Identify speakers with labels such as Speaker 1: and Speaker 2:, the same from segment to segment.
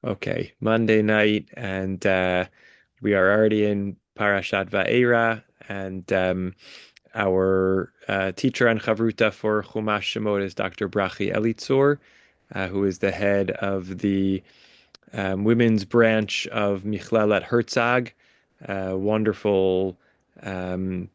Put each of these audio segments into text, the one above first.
Speaker 1: Okay, Monday night, and we are already in Parashat Vaera, and our teacher and chavruta for Chumash Shemot is Dr. Brachi Elitzur, who is the head of the women's branch of Michlelet Herzog, wonderful um,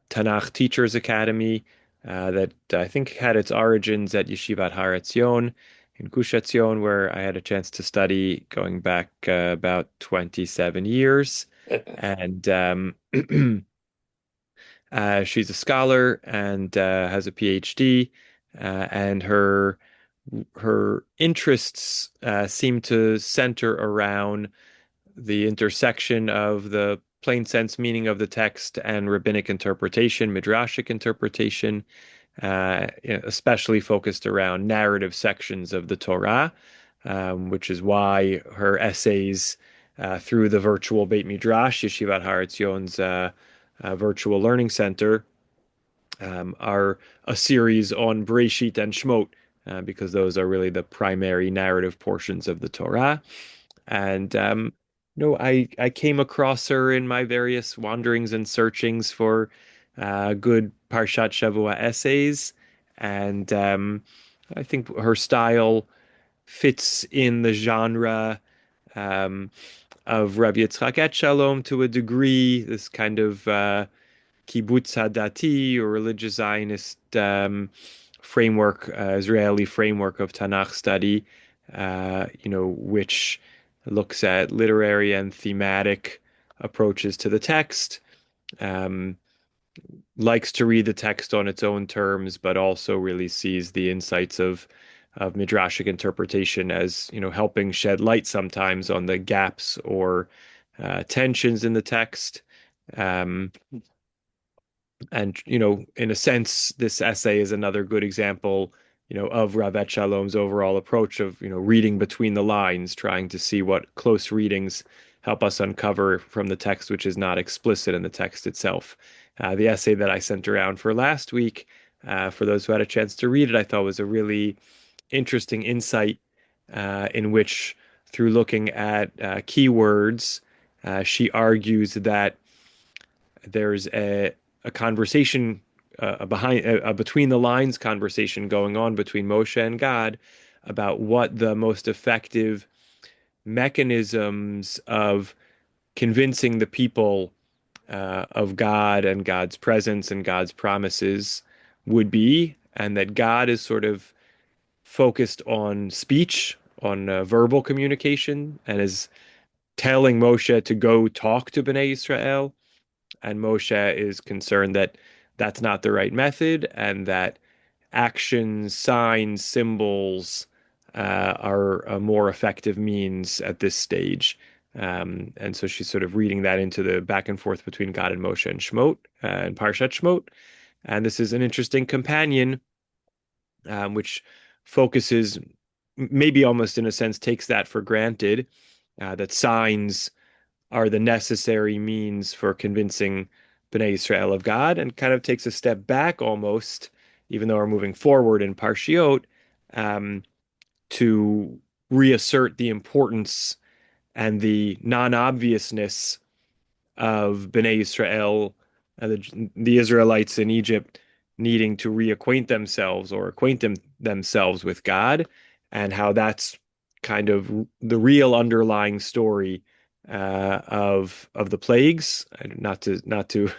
Speaker 1: Tanakh Teachers Academy that I think had its origins at Yeshivat Har Etzion in Gush Etzion, where I had a chance to study going back about 27 years. And she's a scholar and has a PhD, and her interests seem to center around the intersection of the plain sense meaning of the text and rabbinic interpretation, midrashic interpretation, especially focused around narrative sections of the Torah, which is why her essays through the virtual Beit Midrash, Yeshivat Har Etzion's virtual learning center, are a series on Breshit and Shmot, because those are really the primary narrative portions of the Torah. And I came across her in my various wanderings and searchings for good Parshat Shavua essays, and I think her style fits in the genre um, of Rabbi Yitzchak Etshalom to a degree. This kind of kibbutz hadati or religious Zionist framework, Israeli framework of Tanakh study, which looks at literary and thematic approaches to the text, um, likes to read the text on its own terms, but also really sees the insights of midrashic interpretation as, helping shed light sometimes on the gaps or tensions in the text. Um, and, in a sense, this essay is another good example, of Rav Shalom's overall approach of, reading between the lines, trying to see what close readings help us uncover from the text, which is not explicit in the text itself. The essay that I sent around for last week, for those who had a chance to read it, I thought was a really interesting insight in which, through looking at keywords, she argues that there's a conversation, a between the lines conversation going on between Moshe and God about what the most effective mechanisms of convincing the people of God and God's presence and God's promises would be, and that God is sort of focused on speech, on verbal communication, and is telling Moshe to go talk to Bnei Israel, and Moshe is concerned that that's not the right method and that actions, signs, symbols are a more effective means at this stage. And so she's sort of reading that into the back and forth between God and Moshe and Shmot and Parshat Shmot. And this is an interesting companion, which focuses, maybe almost in a sense, takes that for granted, that signs are the necessary means for convincing Bnei Israel of God, and kind of takes a step back almost, even though we're moving forward in Parshiot, um, to reassert the importance and the non-obviousness of Bnei Israel, the Israelites in Egypt needing to reacquaint themselves or themselves with God, and how that's kind of the real underlying story of the plagues. Not to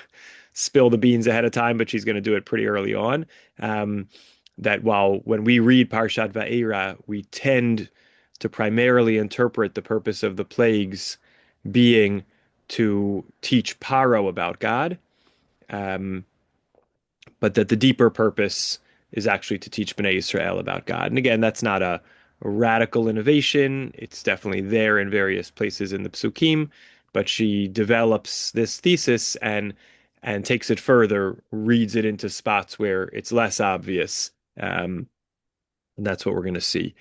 Speaker 1: spill the beans ahead of time, but she's going to do it pretty early on. That while when we read Parshat Va'era, we tend to primarily interpret the purpose of the plagues being to teach Paro about God, um, but that the deeper purpose is actually to teach Bnei Israel about God. And again, that's not a radical innovation. It's definitely there in various places in the Psukim, but she develops this thesis and takes it further, reads it into spots where it's less obvious. And that's what we're going to see.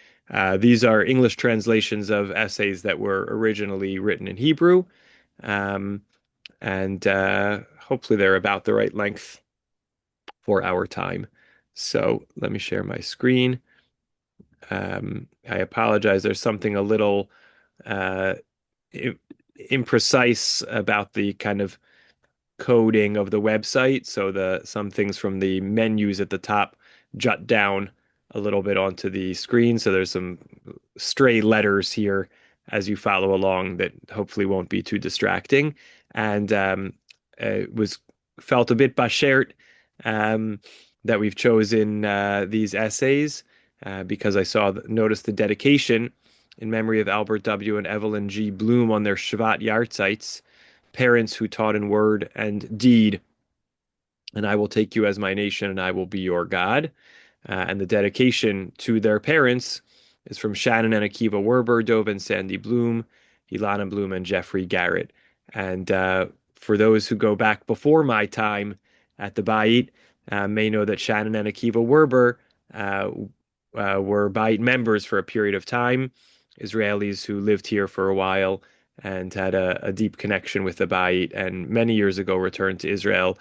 Speaker 1: These are English translations of essays that were originally written in Hebrew. Um, and hopefully they're about the right length for our time. So let me share my screen. I apologize. There's something a little uh, imprecise about the kind of coding of the website. So the some things from the menus at the top jut down a little bit onto the screen. So there's some stray letters here as you follow along that hopefully won't be too distracting. And it was felt a bit bashert um, that we've chosen these essays because I noticed the dedication in memory of Albert W. and Evelyn G. Bloom on their Shvat Yahrzeits, parents who taught in word and deed, and I will take you as my nation, and I will be your God. And the dedication to their parents is from Shannon and Akiva Werber, Dove and Sandy Bloom, Ilana Bloom, and Jeffrey Garrett. And for those who go back before my time at the Bayit, may know that Shannon and Akiva Werber uh, were Bayit members for a period of time, Israelis who lived here for a while and had a deep connection with the Bayit, and many years ago returned to Israel,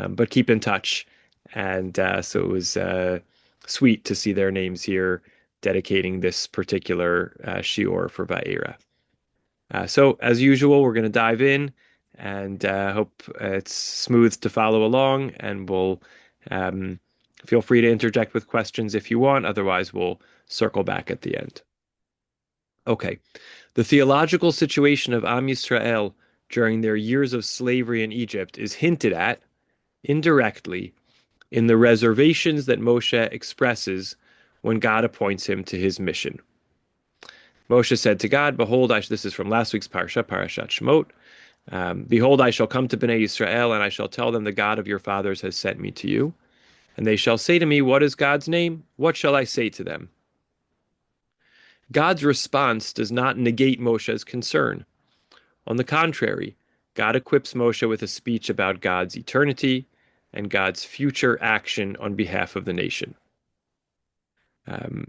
Speaker 1: but keep in touch. And so it was sweet to see their names here dedicating this particular shiur for Vaera. So, as usual, we're going to dive in and hope it's smooth to follow along. And we'll um, feel free to interject with questions if you want. Otherwise, we'll circle back at the end. Okay. The theological situation of Am Yisrael during their years of slavery in Egypt is hinted at indirectly in the reservations that Moshe expresses when God appoints him to his mission. Moshe said to God, Behold, this is from last week's Parsha, Parashat Shemot. Behold, I shall come to Bnei Yisrael, and I shall tell them the God of your fathers has sent me to you. And they shall say to me, What is God's name? What shall I say to them? God's response does not negate Moshe's concern. On the contrary, God equips Moshe with a speech about God's eternity and God's future action on behalf of the nation. Um,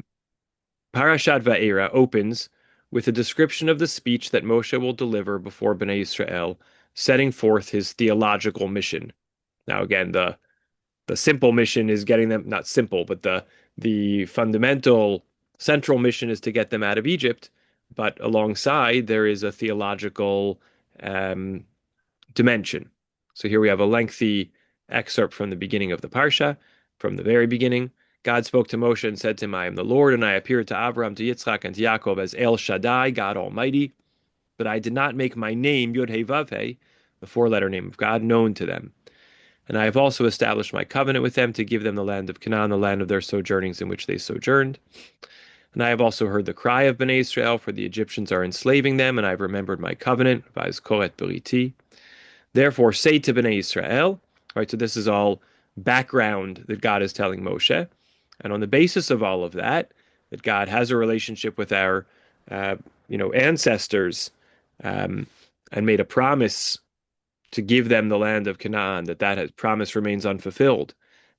Speaker 1: Parashat Vaera opens with a description of the speech that Moshe will deliver before Bnei Israel, setting forth his theological mission. Now, again, the simple mission is getting them, not simple, but the fundamental central mission is to get them out of Egypt. But alongside, there is a theological um, dimension. So here we have a lengthy excerpt from the beginning of the Parsha, from the very beginning. God spoke to Moshe and said to him, I am the Lord, and I appeared to Abraham, to Yitzchak, and to Yaakov as El Shaddai, God Almighty. But I did not make my name, Yod He Vav He, the four-letter name of God, known to them. And I have also established my covenant with them to give them the land of Canaan, the land of their sojournings in which they sojourned. And I have also heard the cry of Bnei Israel, for the Egyptians are enslaving them, and I have remembered my covenant, Vaz Koret Beriti. Therefore, say to Bnei Israel, right? So this is all background that God is telling Moshe, and on the basis of all of that, that God has a relationship with our, ancestors, um, and made a promise to give them the land of Canaan, that promise remains unfulfilled.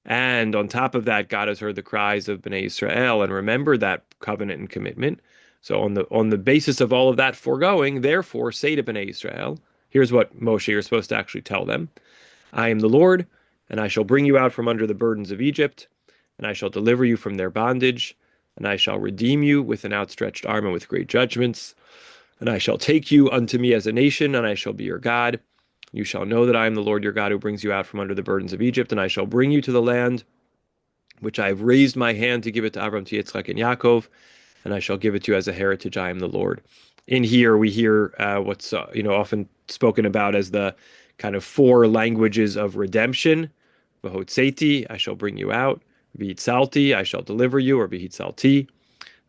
Speaker 1: And on top of that, God has heard the cries of Bnei Israel and remembered that covenant and commitment. So on the basis of all of that foregoing, therefore say to Bnei Israel, here's what Moshe you're supposed to actually tell them. I am the Lord, and I shall bring you out from under the burdens of Egypt, and I shall deliver you from their bondage, and I shall redeem you with an outstretched arm and with great judgments. And I shall take you unto me as a nation, and I shall be your God. You shall know that I am the Lord your God who brings you out from under the burdens of Egypt, and I shall bring you to the land which I have raised my hand to give it to Abram, to Yitzchak, and Yaakov, and I shall give it to you as a heritage. I am the Lord. In here, we hear what's often spoken about as the kind of four languages of redemption. Vahotseti, I shall bring you out. V'hitzalti, I shall deliver you, or v'hitzalti.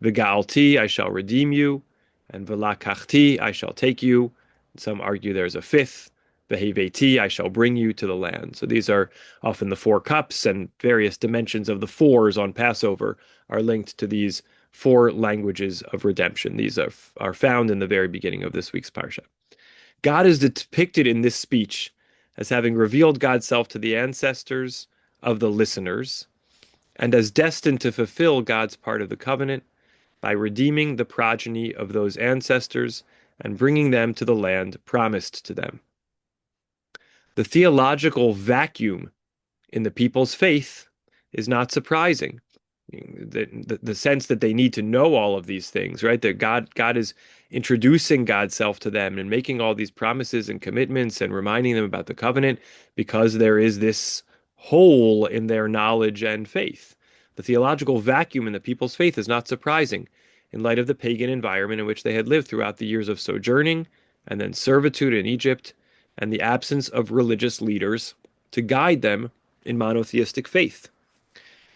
Speaker 1: V'ga'alti, I shall redeem you. And v'lakachti, I shall take you. Some argue there's a fifth. V'heveti, I shall bring you to the land. So these are often the four cups, and various dimensions of the fours on Passover are linked to these four languages of redemption. These are found in the very beginning of this week's Parsha. God is depicted in this speech as having revealed God's self to the ancestors of the listeners and as destined to fulfill God's part of the covenant by redeeming the progeny of those ancestors and bringing them to the land promised to them. The theological vacuum in the people's faith is not surprising. The sense that they need to know all of these things, right? That God is introducing God's self to them and making all these promises and commitments and reminding them about the covenant because there is this hole in their knowledge and faith. The theological vacuum in the people's faith is not surprising in light of the pagan environment in which they had lived throughout the years of sojourning and then servitude in Egypt and the absence of religious leaders to guide them in monotheistic faith.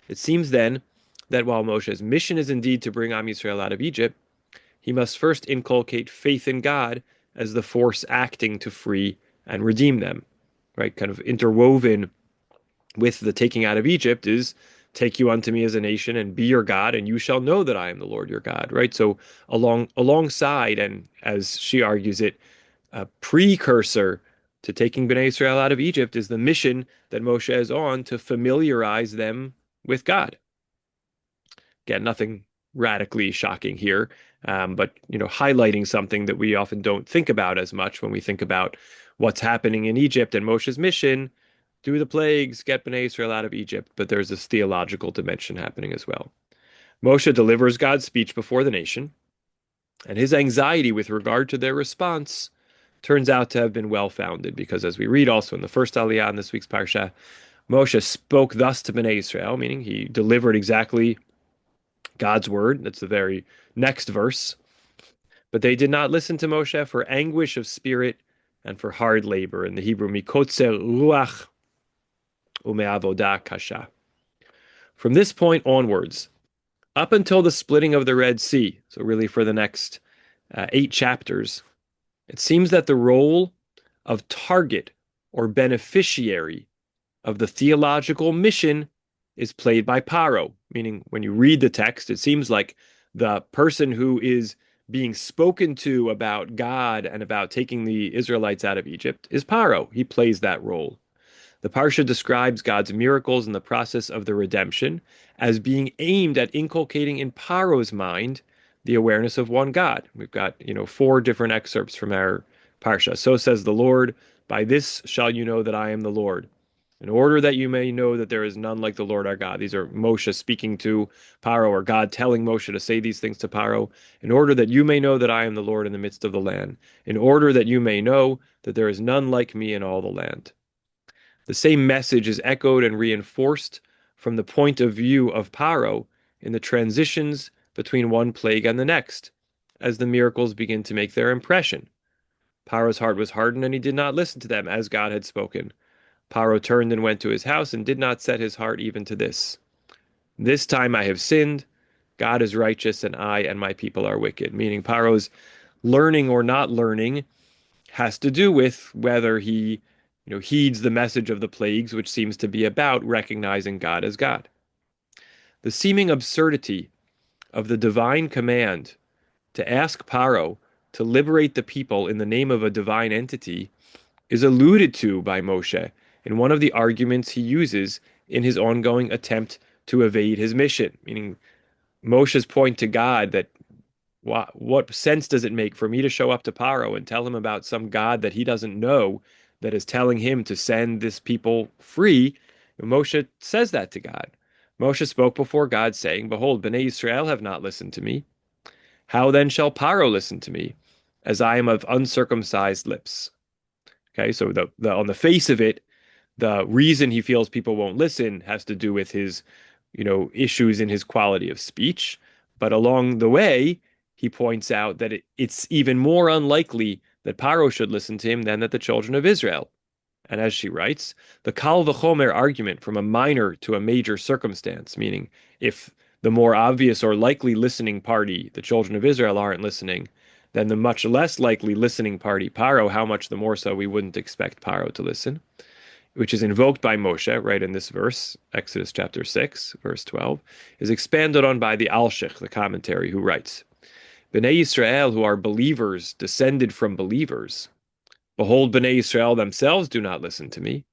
Speaker 1: It seems then that while Moshe's mission is indeed to bring Am Yisrael out of Egypt, he must first inculcate faith in God as the force acting to free and redeem them, right? Kind of interwoven with the taking out of Egypt is take you unto me as a nation and be your God, and you shall know that I am the Lord your God, right? So alongside, and as she argues it, a precursor to taking Bnei Israel out of Egypt is the mission that Moshe is on to familiarize them with God. Again, nothing radically shocking here, but highlighting something that we often don't think about as much when we think about what's happening in Egypt and Moshe's mission. Do the plagues, get Bnei Israel out of Egypt, but there's this theological dimension happening as well. Moshe delivers God's speech before the nation, and his anxiety with regard to their response turns out to have been well founded, because as we read also in the first Aliyah in this week's Parsha, Moshe spoke thus to Bnei Israel, meaning he delivered exactly God's word. That's the very next verse. But they did not listen to Moshe for anguish of spirit and for hard labor. In the Hebrew, mikotzer ruach umeavodah kasha. From this point onwards, up until the splitting of the Red Sea, so really for the next 8 chapters, it seems that the role of target or beneficiary of the theological mission is played by Paro, meaning when you read the text, it seems like the person who is being spoken to about God and about taking the Israelites out of Egypt is Paro. He plays that role. The Parsha describes God's miracles in the process of the redemption as being aimed at inculcating in Paro's mind the awareness of one God. We've got, 4 different excerpts from our Parsha. So says the Lord, by this shall you know that I am the Lord, in order that you may know that there is none like the Lord our God. These are Moshe speaking to Paro, or God telling Moshe to say these things to Paro, in order that you may know that I am the Lord in the midst of the land, in order that you may know that there is none like me in all the land. The same message is echoed and reinforced from the point of view of Paro in the transitions between one plague and the next, as the miracles begin to make their impression. Paro's heart was hardened, and he did not listen to them as God had spoken. Paro turned and went to his house and did not set his heart even to this. This time I have sinned. God is righteous, and I and my people are wicked. Meaning Paro's learning or not learning has to do with whether he, heeds the message of the plagues, which seems to be about recognizing God as God. The seeming absurdity of the divine command to ask Paro to liberate the people in the name of a divine entity is alluded to by Moshe in one of the arguments he uses in his ongoing attempt to evade his mission, meaning Moshe's point to God that what sense does it make for me to show up to Paro and tell him about some God that he doesn't know that is telling him to send this people free? And Moshe says that to God. Moshe spoke before God, saying, behold, Bnei Israel have not listened to me. How then shall Paro listen to me, as I am of uncircumcised lips? Okay, so on the face of it, the reason he feels people won't listen has to do with his, issues in his quality of speech. But along the way, he points out that it's even more unlikely that Paro should listen to him than that the children of Israel. And as she writes, the Kal v'chomer argument from a minor to a major circumstance, meaning if the more obvious or likely listening party, the children of Israel, aren't listening, then the much less likely listening party, Paro, how much the more so we wouldn't expect Paro to listen, which is invoked by Moshe right in this verse, Exodus chapter 6, verse 12, is expanded on by the Alshich, the commentary, who writes, Bnei Yisrael, who are believers, descended from believers, behold, Bnei Israel themselves do not listen to me.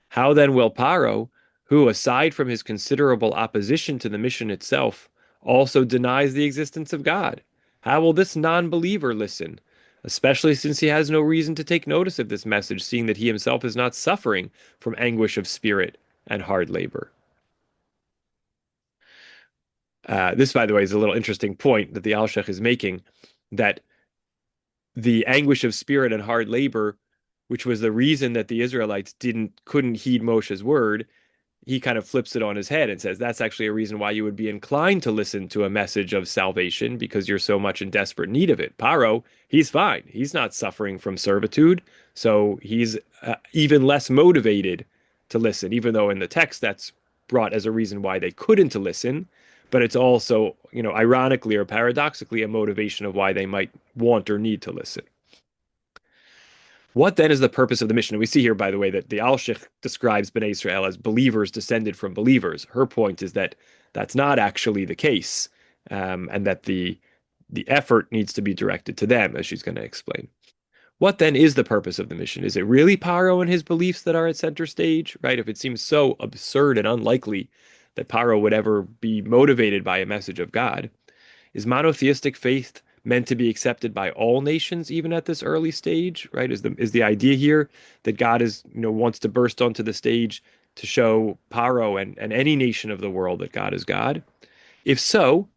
Speaker 1: How then will Paro, who, aside from his considerable opposition to the mission itself, also denies the existence of God? How will this non-believer listen, especially since he has no reason to take notice of this message, seeing that he himself is not suffering from anguish of spirit and hard labor? This, by the way, is a little interesting point that the Alshech is making, that the anguish of spirit and hard labor, which was the reason that the Israelites couldn't heed Moshe's word, he kind of flips it on his head and says that's actually a reason why you would be inclined to listen to a message of salvation because you're so much in desperate need of it. Paro, he's fine. He's not suffering from servitude, so he's even less motivated to listen, even though in the text that's brought as a reason why they couldn't listen. But it's also, ironically or paradoxically, a motivation of why they might want or need to listen. What then is the purpose of the mission? And we see here, by the way, that the Alshich describes Bnei Israel as believers descended from believers. Her point is that that's not actually the case, and that the effort needs to be directed to them, as she's going to explain. What then is the purpose of the mission? Is it really Paro and his beliefs that are at center stage, right? If it seems so absurd and unlikely that Paro would ever be motivated by a message of God, is monotheistic faith meant to be accepted by all nations, even at this early stage, right? Is the idea here that God is, wants to burst onto the stage to show Paro and any nation of the world that God is God? If so,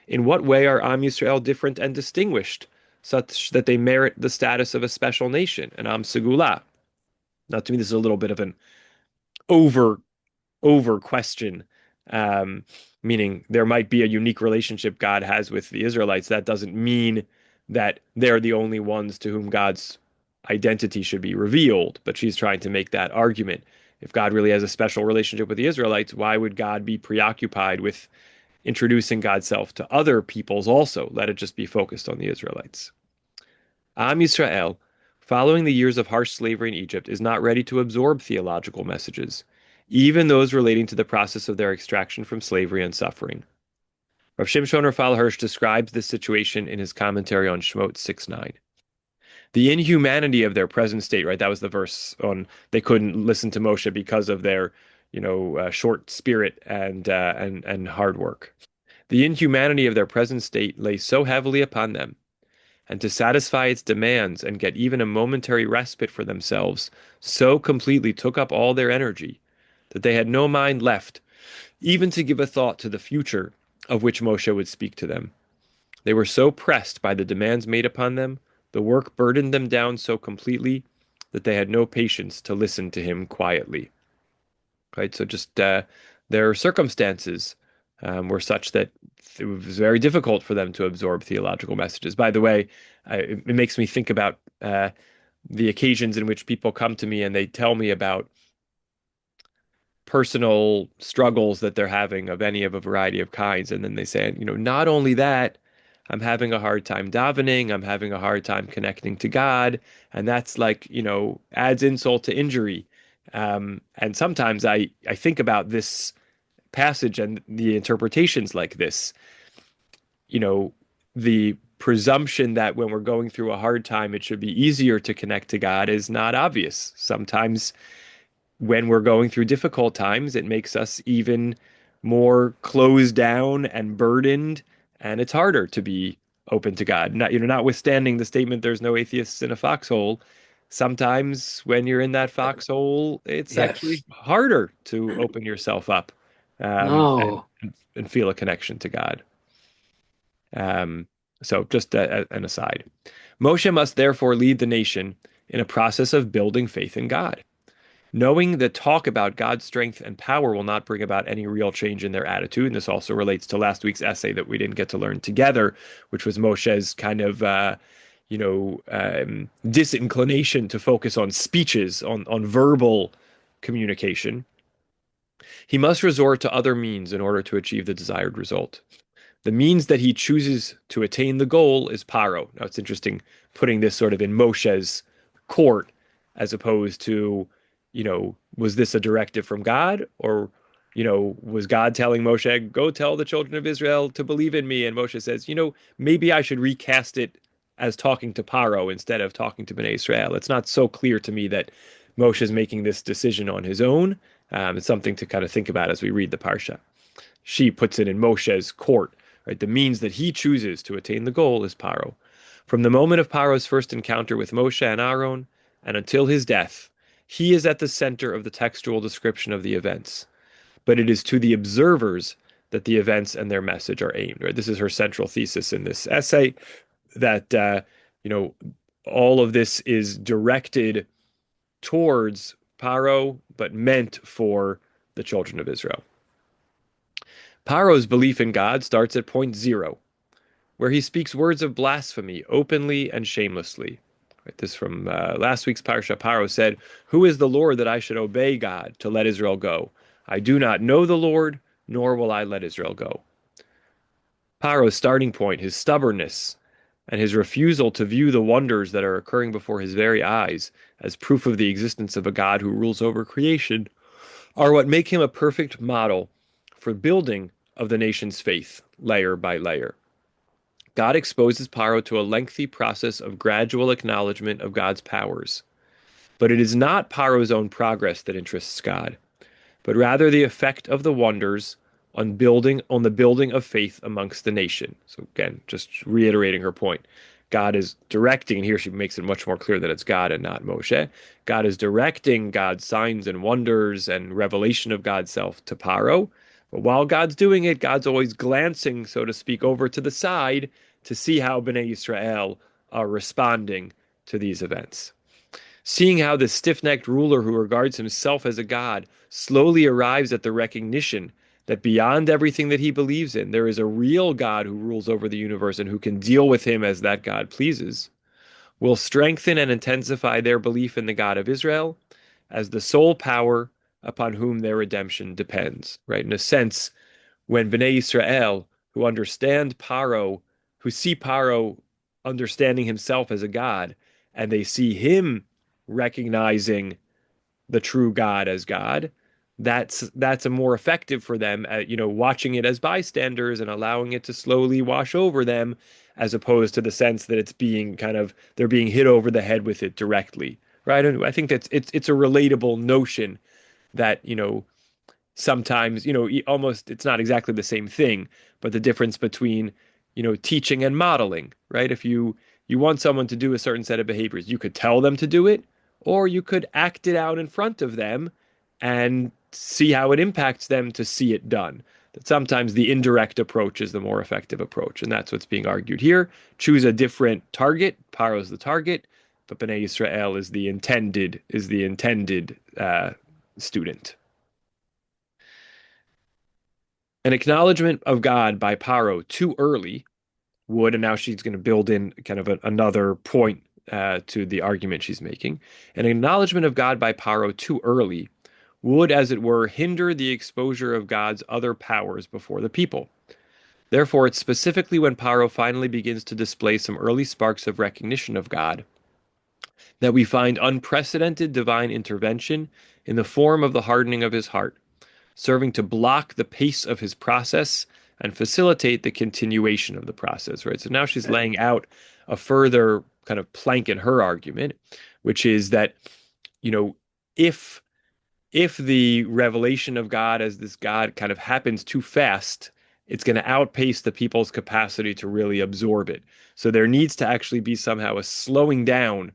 Speaker 1: in what way are Am Yisrael different and distinguished, such that they merit the status of a special nation, an Am Segula? Now, to me, this is a little bit of an over over question, um, meaning there might be a unique relationship God has with the Israelites. That doesn't mean that they're the only ones to whom God's identity should be revealed. But she's trying to make that argument. If God really has a special relationship with the Israelites, why would God be preoccupied with introducing God's self to other peoples also? Let it just be focused on the Israelites. Am Yisrael, following the years of harsh slavery in Egypt, is not ready to absorb theological messages, even those relating to the process of their extraction from slavery and suffering. Rav Shimshon Raphael Hirsch describes this situation in his commentary on Shemot 6:9. The inhumanity of their present state, right? That was the verse on they couldn't listen to Moshe because of their, short spirit and hard work. The inhumanity of their present state lay so heavily upon them, and to satisfy its demands and get even a momentary respite for themselves so completely took up all their energy that they had no mind left even to give a thought to the future of which Moshe would speak to them. They were so pressed by the demands made upon them, the work burdened them down so completely that they had no patience to listen to him quietly. Right? So just their circumstances were such that it was very difficult for them to absorb theological messages. By the way, it makes me think about the occasions in which people come to me and they tell me about personal struggles that they're having of any of a variety of kinds. And then they say, not only that, I'm having a hard time davening, I'm having a hard time connecting to God. And that's like, adds insult to injury. And sometimes I think about this passage and the interpretations like this, the presumption that when we're going through a hard time, it should be easier to connect to God is not obvious. Sometimes when we're going through difficult times, it makes us even more closed down and burdened, and it's harder to be open to God. Notwithstanding the statement, "There's no atheists in a foxhole." Sometimes when you're in that foxhole, it's actually
Speaker 2: Yes.
Speaker 1: harder to open yourself up, and
Speaker 2: No.
Speaker 1: feel a connection to God. Um, so, just an aside. Moshe must therefore lead the nation in a process of building faith in God, knowing that talk about God's strength and power will not bring about any real change in their attitude. And this also relates to last week's essay that we didn't get to learn together, which was Moshe's kind of, disinclination to focus on speeches, on verbal communication. He must resort to other means in order to achieve the desired result. The means that he chooses to attain the goal is paro. Now it's interesting putting this sort of in Moshe's court as opposed to, was this a directive from God, or, was God telling Moshe, go tell the children of Israel to believe in me? And Moshe says, maybe I should recast it as talking to Paro instead of talking to Bnei Israel. It's not so clear to me that Moshe is making this decision on his own. It's something to kind of think about as we read the Parsha. She puts it in Moshe's court, right? The means that he chooses to attain the goal is Paro. From the moment of Paro's first encounter with Moshe and Aaron and until his death, he is at the center of the textual description of the events. But it is to the observers that the events and their message are aimed, right? This is her central thesis in this essay that you know all of this is directed towards Paro, but meant for the children of Israel. Paro's belief in God starts at point zero, where he speaks words of blasphemy openly and shamelessly. Right, this from last week's Parashah. Paro said, "Who is the Lord that I should obey God to let Israel go? I do not know the Lord, nor will I let Israel go." Paro's starting point, his stubbornness, and his refusal to view the wonders that are occurring before his very eyes as proof of the existence of a God who rules over creation, are what make him a perfect model for building of the nation's faith, layer by layer. God exposes Paro to a lengthy process of gradual acknowledgement of God's powers. But it is not Paro's own progress that interests God, but rather the effect of the wonders on the building of faith amongst the nation. So again, just reiterating her point. God is directing, and here she makes it much more clear that it's God and not Moshe. God is directing God's signs and wonders and revelation of God's self to Paro. But while God's doing it, God's always glancing, so to speak, over to the side to see how Bnei Yisrael are responding to these events. Seeing how the stiff-necked ruler who regards himself as a god slowly arrives at the recognition that beyond everything that he believes in, there is a real God who rules over the universe and who can deal with him as that God pleases, will strengthen and intensify their belief in the God of Israel as the sole power upon whom their redemption depends. Right? In a sense, when Bnei Israel, who understand Paro, who see Paro understanding himself as a God, and they see him recognizing the true God as God, that's a more effective for them at, watching it as bystanders and allowing it to slowly wash over them, as opposed to the sense that it's being kind of they're being hit over the head with it directly, right? And I think that's it's a relatable notion that sometimes, almost it's not exactly the same thing, but the difference between, teaching and modeling, right? If you want someone to do a certain set of behaviors, you could tell them to do it, or you could act it out in front of them and see how it impacts them to see it done. That sometimes the indirect approach is the more effective approach, and that's what's being argued here. Choose a different target. Paro's the target, but Bnei Yisrael is the intended student. An acknowledgement of God by Paro too early would, and now she's going to build in kind of another point to the argument she's making. An acknowledgement of God by Paro too early would, as it were, hinder the exposure of God's other powers before the people. Therefore, it's specifically when Paro finally begins to display some early sparks of recognition of God that we find unprecedented divine intervention in the form of the hardening of his heart, serving to block the pace of his process and facilitate the continuation of the process, right? So now she's laying out a further kind of plank in her argument, which is that, you know, if the revelation of God as this God kind of happens too fast, it's going to outpace the people's capacity to really absorb it. So there needs to actually be somehow a slowing down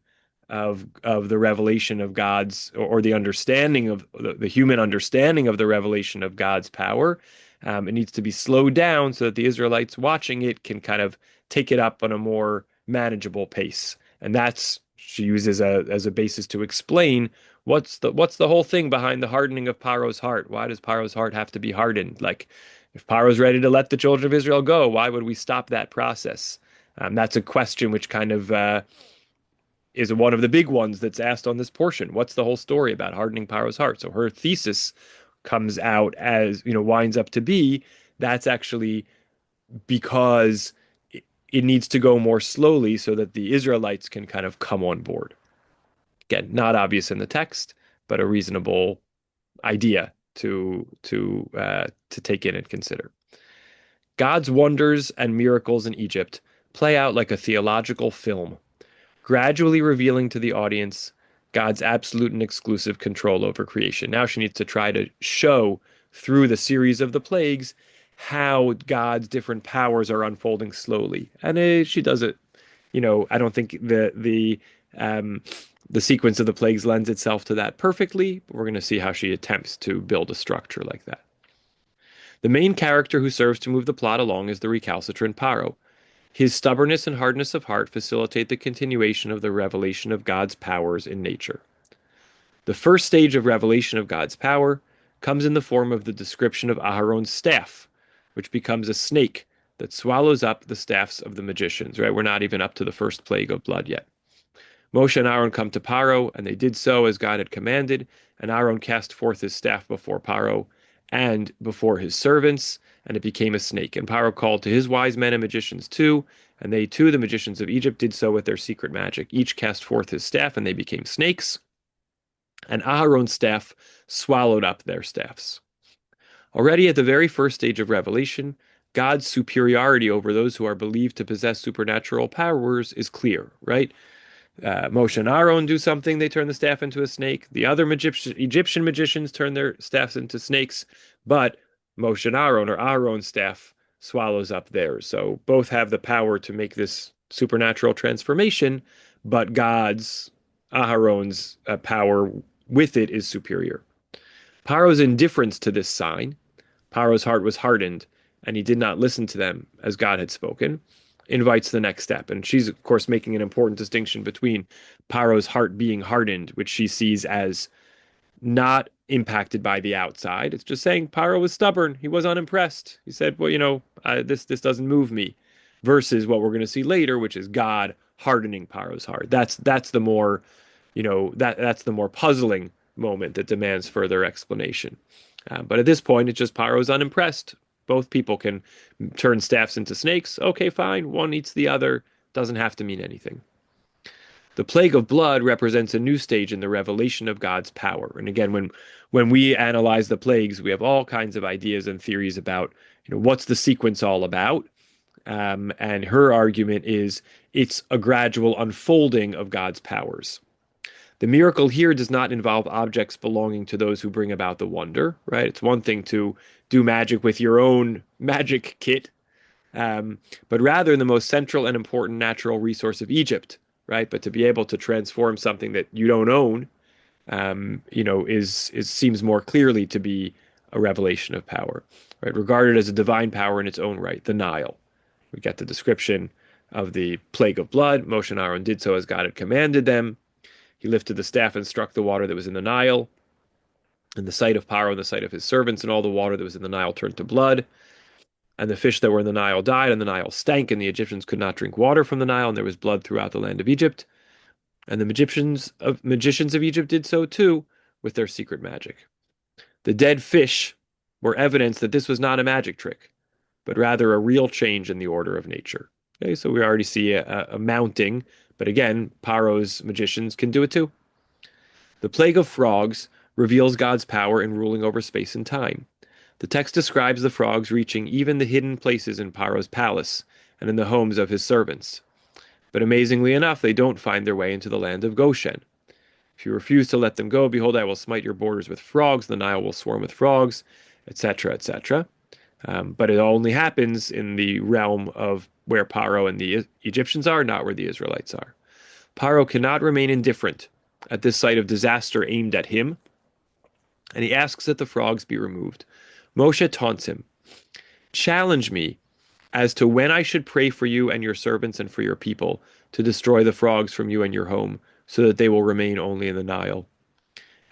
Speaker 1: of the revelation of God's or the understanding of the human understanding of the revelation of God's power. It needs to be slowed down so that the Israelites watching it can kind of take it up on a more manageable pace. And that's she uses as a basis to explain what's the whole thing behind the hardening of Paro's heart. Why does Paro's heart have to be hardened? Like, if Paro's ready to let the children of Israel go, why would we stop that process? That's a question which kind of is one of the big ones that's asked on this portion. What's the whole story about hardening Paro's heart? So her thesis comes out as, winds up to be that's actually because it needs to go more slowly so that the Israelites can kind of come on board. Again, not obvious in the text, but a reasonable idea to take in and consider. God's wonders and miracles in Egypt play out like a theological film, gradually revealing to the audience God's absolute and exclusive control over creation. Now she needs to try to show through the series of the plagues how God's different powers are unfolding slowly. And she does it, I don't think the sequence of the plagues lends itself to that perfectly, but we're going to see how she attempts to build a structure like that. The main character who serves to move the plot along is the recalcitrant Paro. His stubbornness and hardness of heart facilitate the continuation of the revelation of God's powers in nature. The first stage of revelation of God's power comes in the form of the description of Aharon's staff, which becomes a snake that swallows up the staffs of the magicians, right? We're not even up to the first plague of blood yet. Moshe and Aaron come to Paro, and they did so as God had commanded, and Aaron cast forth his staff before Paro and before his servants, and it became a snake. And Paro called to his wise men and magicians too, and they too, the magicians of Egypt, did so with their secret magic. Each cast forth his staff, and they became snakes, and Aharon's staff swallowed up their staffs. Already at the very first stage of revelation, God's superiority over those who are believed to possess supernatural powers is clear, right? Moshe and Aaron do something, they turn the staff into a snake. The other Egyptian magicians turn their staffs into snakes, but Moshe and Aaron, or Aaron's staff, swallows up theirs. So both have the power to make this supernatural transformation, but Aaron's power with it is superior. Paro's indifference to this sign, Paro's heart was hardened, and he did not listen to them as God had spoken, invites the next step. And she's, of course, making an important distinction between Paro's heart being hardened, which she sees as not impacted by the outside. It's just saying Paro was stubborn. He was unimpressed. He said, well, this doesn't move me. Versus what we're going to see later, which is God hardening Paro's heart. That's the more, that's the more puzzling moment that demands further explanation. But at this point, it's just Paro's unimpressed. Both people can turn staffs into snakes. Okay, fine. One eats the other. Doesn't have to mean anything. The plague of blood represents a new stage in the revelation of God's power. And again, when we analyze the plagues, we have all kinds of ideas and theories about, what's the sequence all about. And her argument is it's a gradual unfolding of God's powers. The miracle here does not involve objects belonging to those who bring about the wonder, right? It's one thing to do magic with your own magic kit, but rather the most central and important natural resource of Egypt, right? But to be able to transform something that you don't own, is seems more clearly to be a revelation of power, right? Regarded as a divine power in its own right, the Nile. We get the description of the plague of blood. Moshe and Aaron did so as God had commanded them. He lifted the staff and struck the water that was in the Nile. In the sight of Paro and the sight of his servants, and all the water that was in the Nile turned to blood. And the fish that were in the Nile died, and the Nile stank, and the Egyptians could not drink water from the Nile, and there was blood throughout the land of Egypt. And the magicians of Egypt did so too with their secret magic. The dead fish were evidence that this was not a magic trick, but rather a real change in the order of nature. Okay, so we already see a mounting, but again, Paro's magicians can do it too. The plague of frogs reveals God's power in ruling over space and time. The text describes the frogs reaching even the hidden places in Paro's palace and in the homes of his servants. But amazingly enough, they don't find their way into the land of Goshen. If you refuse to let them go, behold, I will smite your borders with frogs, the Nile will swarm with frogs, etc., etc. But it only happens in the realm of where Paro and the Egyptians are, not where the Israelites are. Paro cannot remain indifferent at this sight of disaster aimed at him, and he asks that the frogs be removed. Moshe taunts him, challenge me as to when I should pray for you and your servants and for your people to destroy the frogs from you and your home, so that they will remain only in the Nile.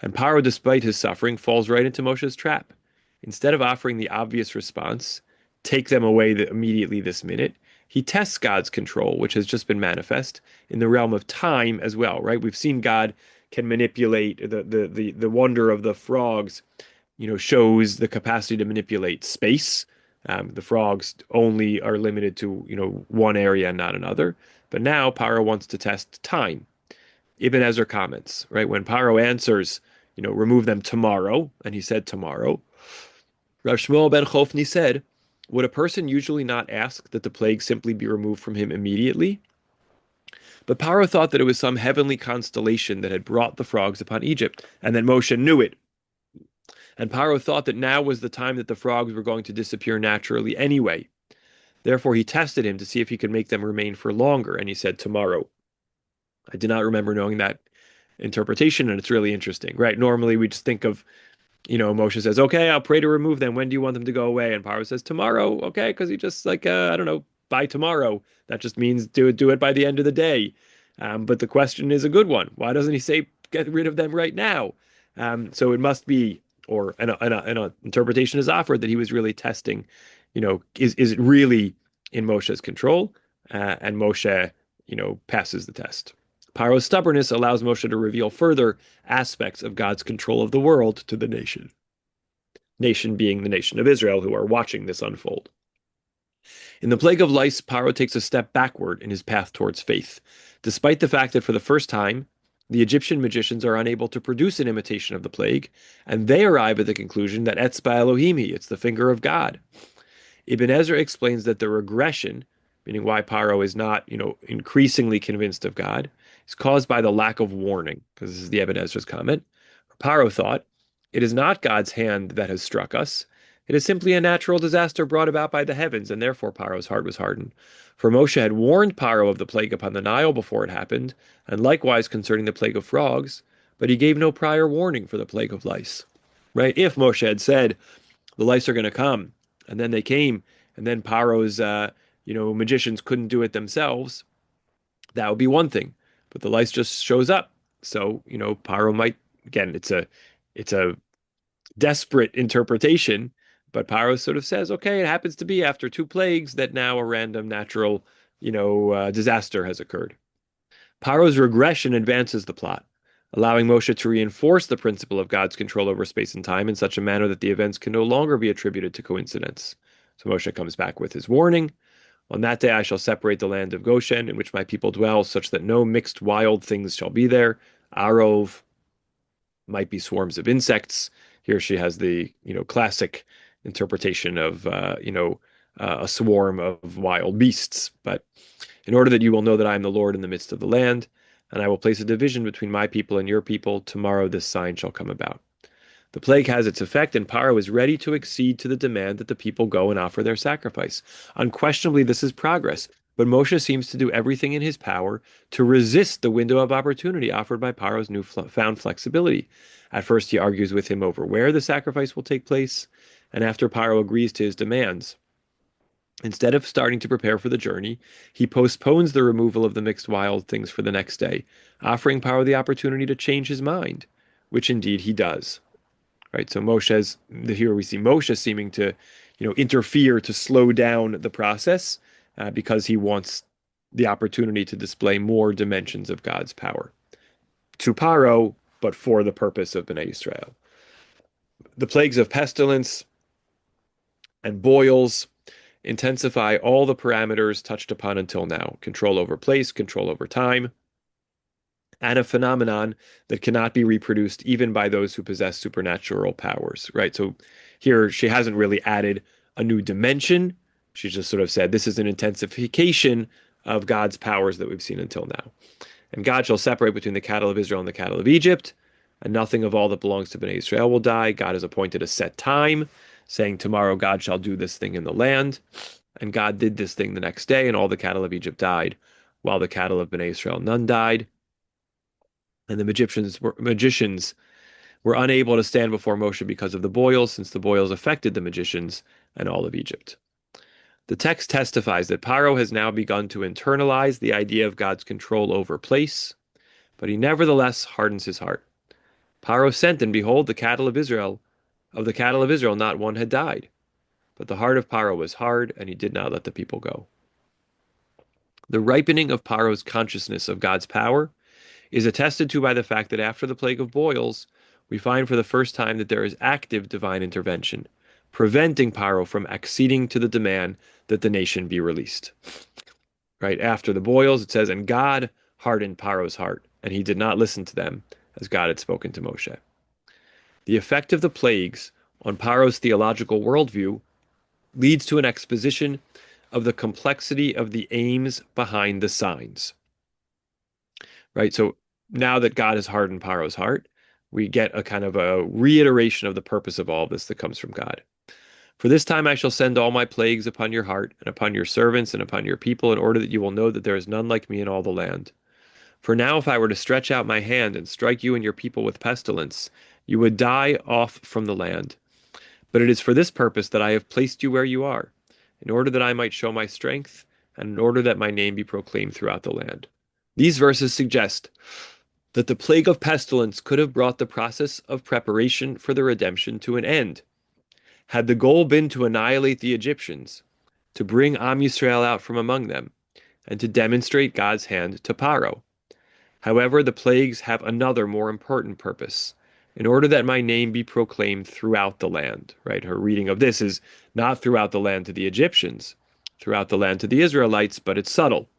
Speaker 1: And Paro, despite his suffering, falls right into Moshe's trap. Instead of offering the obvious response, take them away immediately this minute, he tests God's control, which has just been manifest in the realm of time as well, right? We've seen God can manipulate the wonder of the frogs, shows the capacity to manipulate space. The frogs only are limited to, one area and not another. But now Paro wants to test time. Ibn Ezra comments, right? When Paro answers, remove them tomorrow, and he said tomorrow, Rav Shmuel ben Chofni said, would a person usually not ask that the plague simply be removed from him immediately? But Paro thought that it was some heavenly constellation that had brought the frogs upon Egypt, and that Moshe knew it. And Paro thought that now was the time that the frogs were going to disappear naturally anyway. Therefore he tested him to see if he could make them remain for longer, and he said tomorrow. I did not remember knowing that interpretation, and it's really interesting, right? Normally we just think of Moshe says, "Okay, I'll pray to remove them. When do you want them to go away?" And Paro says, "Tomorrow." Okay, because he just like I don't know, by tomorrow. That just means do it by the end of the day. But the question is a good one. Why doesn't he say get rid of them right now? So it must be, or an interpretation is offered that he was really testing. Is it really in Moshe's control? And Moshe, passes the test. Paro's stubbornness allows Moshe to reveal further aspects of God's control of the world to the nation. Nation being the nation of Israel, who are watching this unfold. In the plague of lice, Paro takes a step backward in his path towards faith, despite the fact that for the first time, the Egyptian magicians are unable to produce an imitation of the plague, and they arrive at the conclusion that Etzba Elohimi, it's the finger of God. Ibn Ezra explains that the regression, meaning why Paro is not, increasingly convinced of God, is caused by the lack of warning, because this is the Ibn Ezra's comment. Paro thought, it is not God's hand that has struck us. It is simply a natural disaster brought about by the heavens, and therefore Paro's heart was hardened. For Moshe had warned Paro of the plague upon the Nile before it happened, and likewise concerning the plague of frogs, but he gave no prior warning for the plague of lice. Right? If Moshe had said, the lice are going to come, and then they came, and then Paro's, magicians couldn't do it themselves, that would be one thing. But the lice just shows up. So, Paro might, again, it's a desperate interpretation, but Paro sort of says, okay, it happens to be after two plagues that now a random natural, disaster has occurred. Paro's regression advances the plot, allowing Moshe to reinforce the principle of God's control over space and time in such a manner that the events can no longer be attributed to coincidence. So Moshe comes back with his warning. On that day I shall separate the land of Goshen, in which my people dwell, such that no mixed wild things shall be there. Arov might be swarms of insects. Here she has the, classic interpretation of, a swarm of wild beasts. But in order that you will know that I am the Lord in the midst of the land, and I will place a division between my people and your people, tomorrow this sign shall come about. The plague has its effect, and Paro is ready to accede to the demand that the people go and offer their sacrifice. Unquestionably, this is progress, but Moshe seems to do everything in his power to resist the window of opportunity offered by Paro's newfound flexibility. At first, he argues with him over where the sacrifice will take place, and after Paro agrees to his demands, instead of starting to prepare for the journey, he postpones the removal of the mixed wild things for the next day, offering Paro the opportunity to change his mind, which indeed he does. Right. So here we see Moshe seeming to, interfere to slow down the process because he wants the opportunity to display more dimensions of God's power to Paro, but for the purpose of Bnei Israel. The plagues of pestilence and boils intensify all the parameters touched upon until now: control over place, control over time, and a phenomenon that cannot be reproduced even by those who possess supernatural powers, right? So here she hasn't really added a new dimension. She's just sort of said this is an intensification of God's powers that we've seen until now. And God shall separate between the cattle of Israel and the cattle of Egypt, and nothing of all that belongs to Bnei Israel will die. God has appointed a set time, saying, tomorrow God shall do this thing in the land. And God did this thing the next day, and all the cattle of Egypt died, while the cattle of Bnei Israel none died. And the magicians were unable to stand before Moshe because of the boils, since the boils affected the magicians and all of Egypt. The text testifies that Paro has now begun to internalize the idea of God's control over place, but he nevertheless hardens his heart. Paro sent, and behold, the cattle of Israel, not one had died. But the heart of Paro was hard, and he did not let the people go. The ripening of Paro's consciousness of God's power is attested to by the fact that after the plague of boils, we find for the first time that there is active divine intervention, preventing Paro from acceding to the demand that the nation be released. Right after the boils, it says, and God hardened Paro's heart, and he did not listen to them, as God had spoken to Moshe. The effect of the plagues on Paro's theological worldview leads to an exposition of the complexity of the aims behind the signs. Right? So now that God has hardened Paro's heart, we get a kind of a reiteration of the purpose of all this that comes from God. For this time I shall send all my plagues upon your heart, and upon your servants, and upon your people, in order that you will know that there is none like me in all the land. For now, if I were to stretch out my hand and strike you and your people with pestilence, you would die off from the land. But it is for this purpose that I have placed you where you are, in order that I might show my strength, and in order that my name be proclaimed throughout the land. These verses suggest that the plague of pestilence could have brought the process of preparation for the redemption to an end. Had the goal been to annihilate the Egyptians, to bring Am Yisrael out from among them, and to demonstrate God's hand to Paro. However, the plagues have another more important purpose, in order that my name be proclaimed throughout the land. Right? Her reading of this is not throughout the land to the Egyptians, throughout the land to the Israelites, but it's subtle.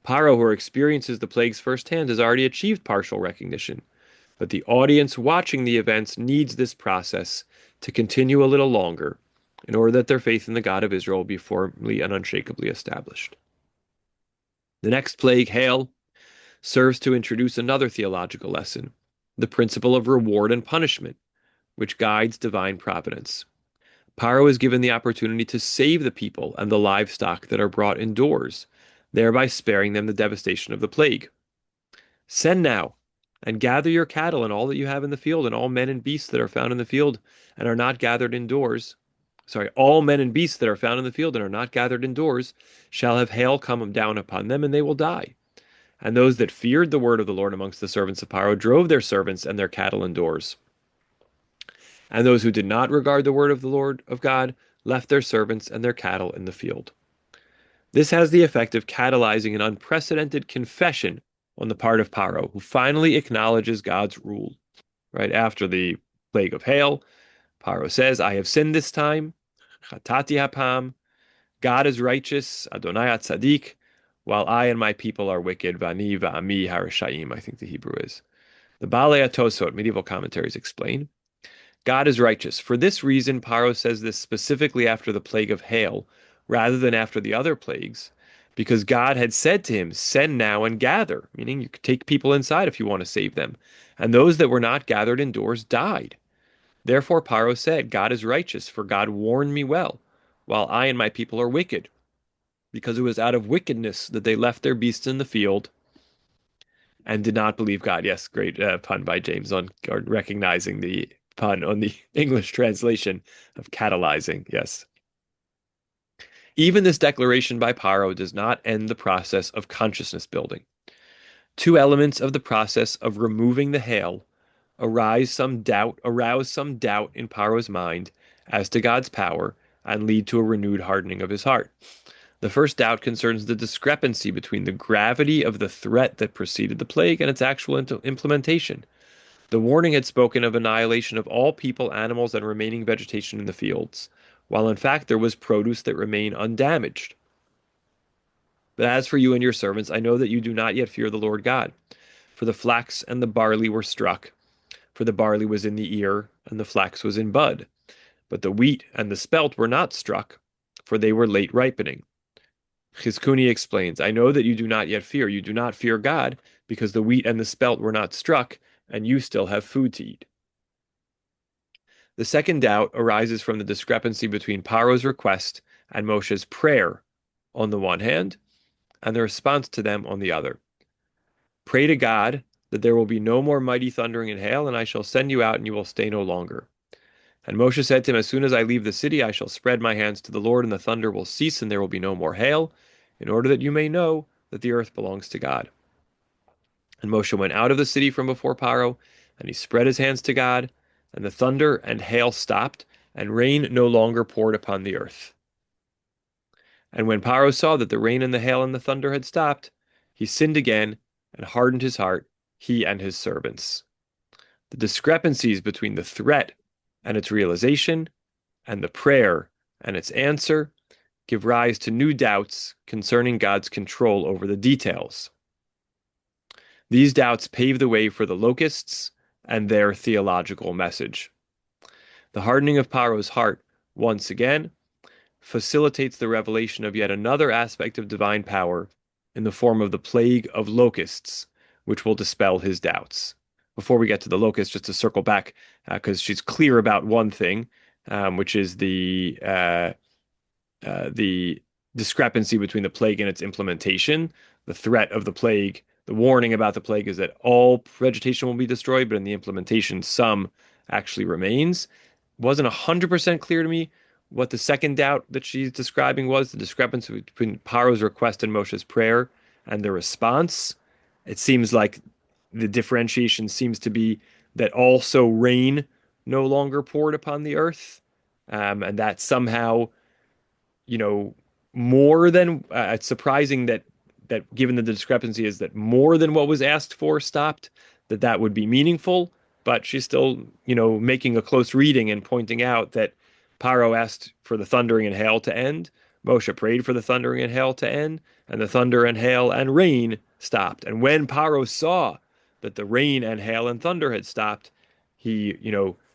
Speaker 1: Paro, who experiences the plagues firsthand, has already achieved partial recognition, but the audience watching the events needs this process to continue a little longer in order that their faith in the God of Israel be firmly and unshakably established. The next plague, hail, serves to introduce another theological lesson, the principle of reward and punishment, which guides divine providence. Paro is given the opportunity to save the people and the livestock that are brought indoors, thereby sparing them the devastation of the plague. Send now, and gather your cattle and all that you have in the field, and all men and beasts that are found in the field and are not gathered indoors. Sorry, all men and beasts that are found in the field and are not gathered indoors shall have hail come down upon them, and they will die. And those that feared the word of the Lord amongst the servants of Paro drove their servants and their cattle indoors. And those who did not regard the word of the Lord of God left their servants and their cattle in the field. This has the effect of catalyzing an unprecedented confession on the part of Paro, who finally acknowledges God's rule. Right after the plague of hail, Paro says, I have sinned this time, chatati hapam, God is righteous, Adonai tzaddik, while I and my people are wicked, vani va'ami harashayim, I think the Hebrew is. The Balei Tosot, medieval commentaries, explain, God is righteous. For this reason, Paro says this specifically after the plague of hail, rather than after the other plagues, because God had said to him, send now and gather, meaning you could take people inside if you want to save them. And those that were not gathered indoors died. Therefore, Paro said, God is righteous, for God warned me well, while I and my people are wicked, because it was out of wickedness that they left their beasts in the field and did not believe God. Yes, great pun by James on recognizing the pun on the English translation of catalyzing. Yes. Even this declaration by Paro does not end the process of consciousness building. Two elements of the process of removing the hail arouse some doubt in Paro's mind as to God's power and lead to a renewed hardening of his heart. The first doubt concerns the discrepancy between the gravity of the threat that preceded the plague and its actual implementation. The warning had spoken of annihilation of all people, animals, and remaining vegetation in the fields, while in fact there was produce that remained undamaged. But as for you and your servants, I know that you do not yet fear the Lord God. For the flax and the barley were struck, for the barley was in the ear, and the flax was in bud. But the wheat and the spelt were not struck, for they were late ripening. Chizkuni explains, I know that you do not yet fear. You do not fear God, because the wheat and the spelt were not struck, and you still have food to eat. The second doubt arises from the discrepancy between Paro's request and Moshe's prayer on the one hand, and the response to them on the other. Pray to God that there will be no more mighty thundering and hail, and I shall send you out, and you will stay no longer. And Moshe said to him, as soon as I leave the city, I shall spread my hands to the Lord, and the thunder will cease, and there will be no more hail, in order that you may know that the earth belongs to God. And Moshe went out of the city from before Paro, and he spread his hands to God, and the thunder and hail stopped, and rain no longer poured upon the earth. And when Paro saw that the rain and the hail and the thunder had stopped, he sinned again and hardened his heart, he and his servants. The discrepancies between the threat and its realization, and the prayer and its answer, give rise to new doubts concerning God's control over the details. These doubts pave the way for the locusts and their theological message. The hardening of Paro's heart, once again, facilitates the revelation of yet another aspect of divine power in the form of the plague of locusts, which will dispel his doubts. Before we get to the locusts, just to circle back, because she's clear about one thing, which is the discrepancy between the plague and its implementation. The threat of the plague, The warning about the plague is that all vegetation will be destroyed, but in the implementation, some actually remains. It wasn't 100% clear to me what the second doubt that she's describing was, the discrepancy between Paro's request and Moshe's prayer and the response. It seems like the differentiation seems to be that also rain no longer poured upon the earth, and that somehow, you know, more than it's surprising that given that the discrepancy is that more than what was asked for stopped, that would be meaningful. But she's still, making a close reading and pointing out that Paro asked for the thundering and hail to end. Moshe prayed for the thundering and hail to end, and the thunder and hail and rain stopped. And when Paro saw that the rain and hail and thunder had stopped, he,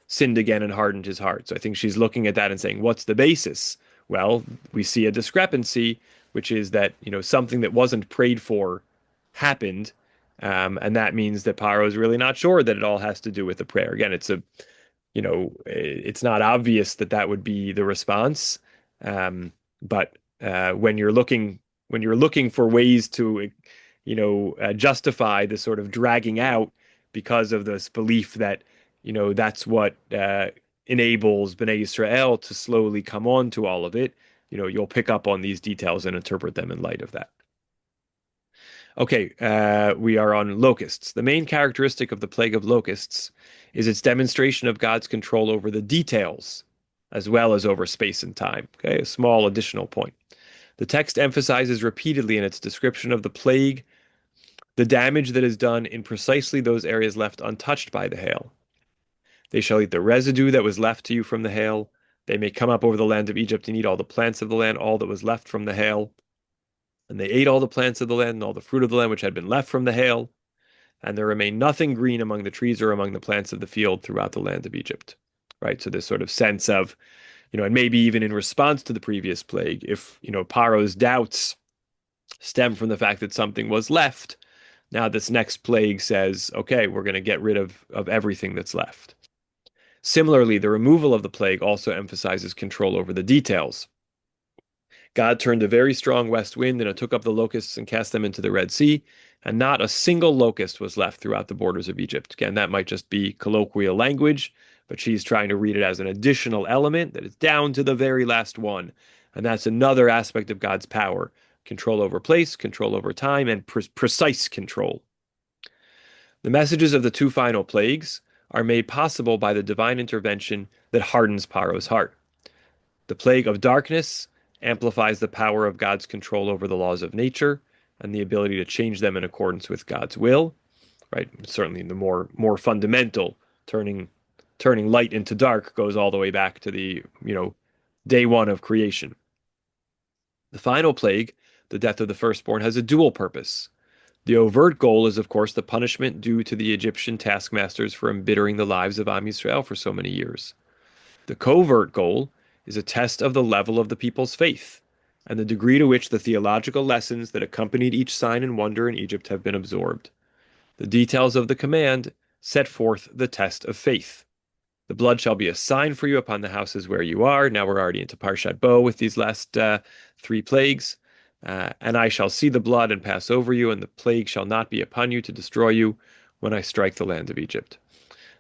Speaker 1: sinned again and hardened his heart. So I think she's looking at that and saying, what's the basis? Well, we see a discrepancy, which is that, something that wasn't prayed for happened. And that means that Paro is really not sure that it all has to do with the prayer. Again, it's not obvious that that would be the response. But when you're looking for ways to, justify the sort of dragging out because of this belief that, that's what enables Bnei Israel to slowly come on to all of it, you'll pick up on these details and interpret them in light of that. Okay, we are on locusts. The main characteristic of the plague of locusts is its demonstration of God's control over the details as well as over space and time. Okay, a small additional point. The text emphasizes repeatedly in its description of the plague the damage that is done in precisely those areas left untouched by the hail. They shall eat the residue that was left to you from the hail. They may come up over the land of Egypt and eat all the plants of the land, all that was left from the hail. And they ate all the plants of the land and all the fruit of the land which had been left from the hail. And there remained nothing green among the trees or among the plants of the field throughout the land of Egypt. Right? So this sort of sense of, and maybe even in response to the previous plague, if, Paro's doubts stem from the fact that something was left, now this next plague says, okay, we're going to get rid of everything that's left. Similarly, the removal of the plague also emphasizes control over the details. God turned a very strong west wind, and it took up the locusts and cast them into the Red Sea, and not a single locust was left throughout the borders of Egypt. Again, that might just be colloquial language, but she's trying to read it as an additional element that is down to the very last one. And that's another aspect of God's power: control over place, control over time, and precise control. The messages of the two final plagues are made possible by the divine intervention that hardens Paro's heart. The plague of darkness amplifies the power of God's control over the laws of nature and the ability to change them in accordance with God's will. Right? Certainly, the more fundamental turning light into dark goes all the way back to the day one of creation. The final plague, the death of the firstborn, has a dual purpose. The overt goal is, of course, the punishment due to the Egyptian taskmasters for embittering the lives of Am Yisrael for so many years. The covert goal is a test of the level of the people's faith and the degree to which the theological lessons that accompanied each sign and wonder in Egypt have been absorbed. The details of the command set forth the test of faith. The blood shall be a sign for you upon the houses where you are. Now we're already into Parshat Bo with these last three plagues. And I shall see the blood and pass over you, and the plague shall not be upon you to destroy you when I strike the land of Egypt.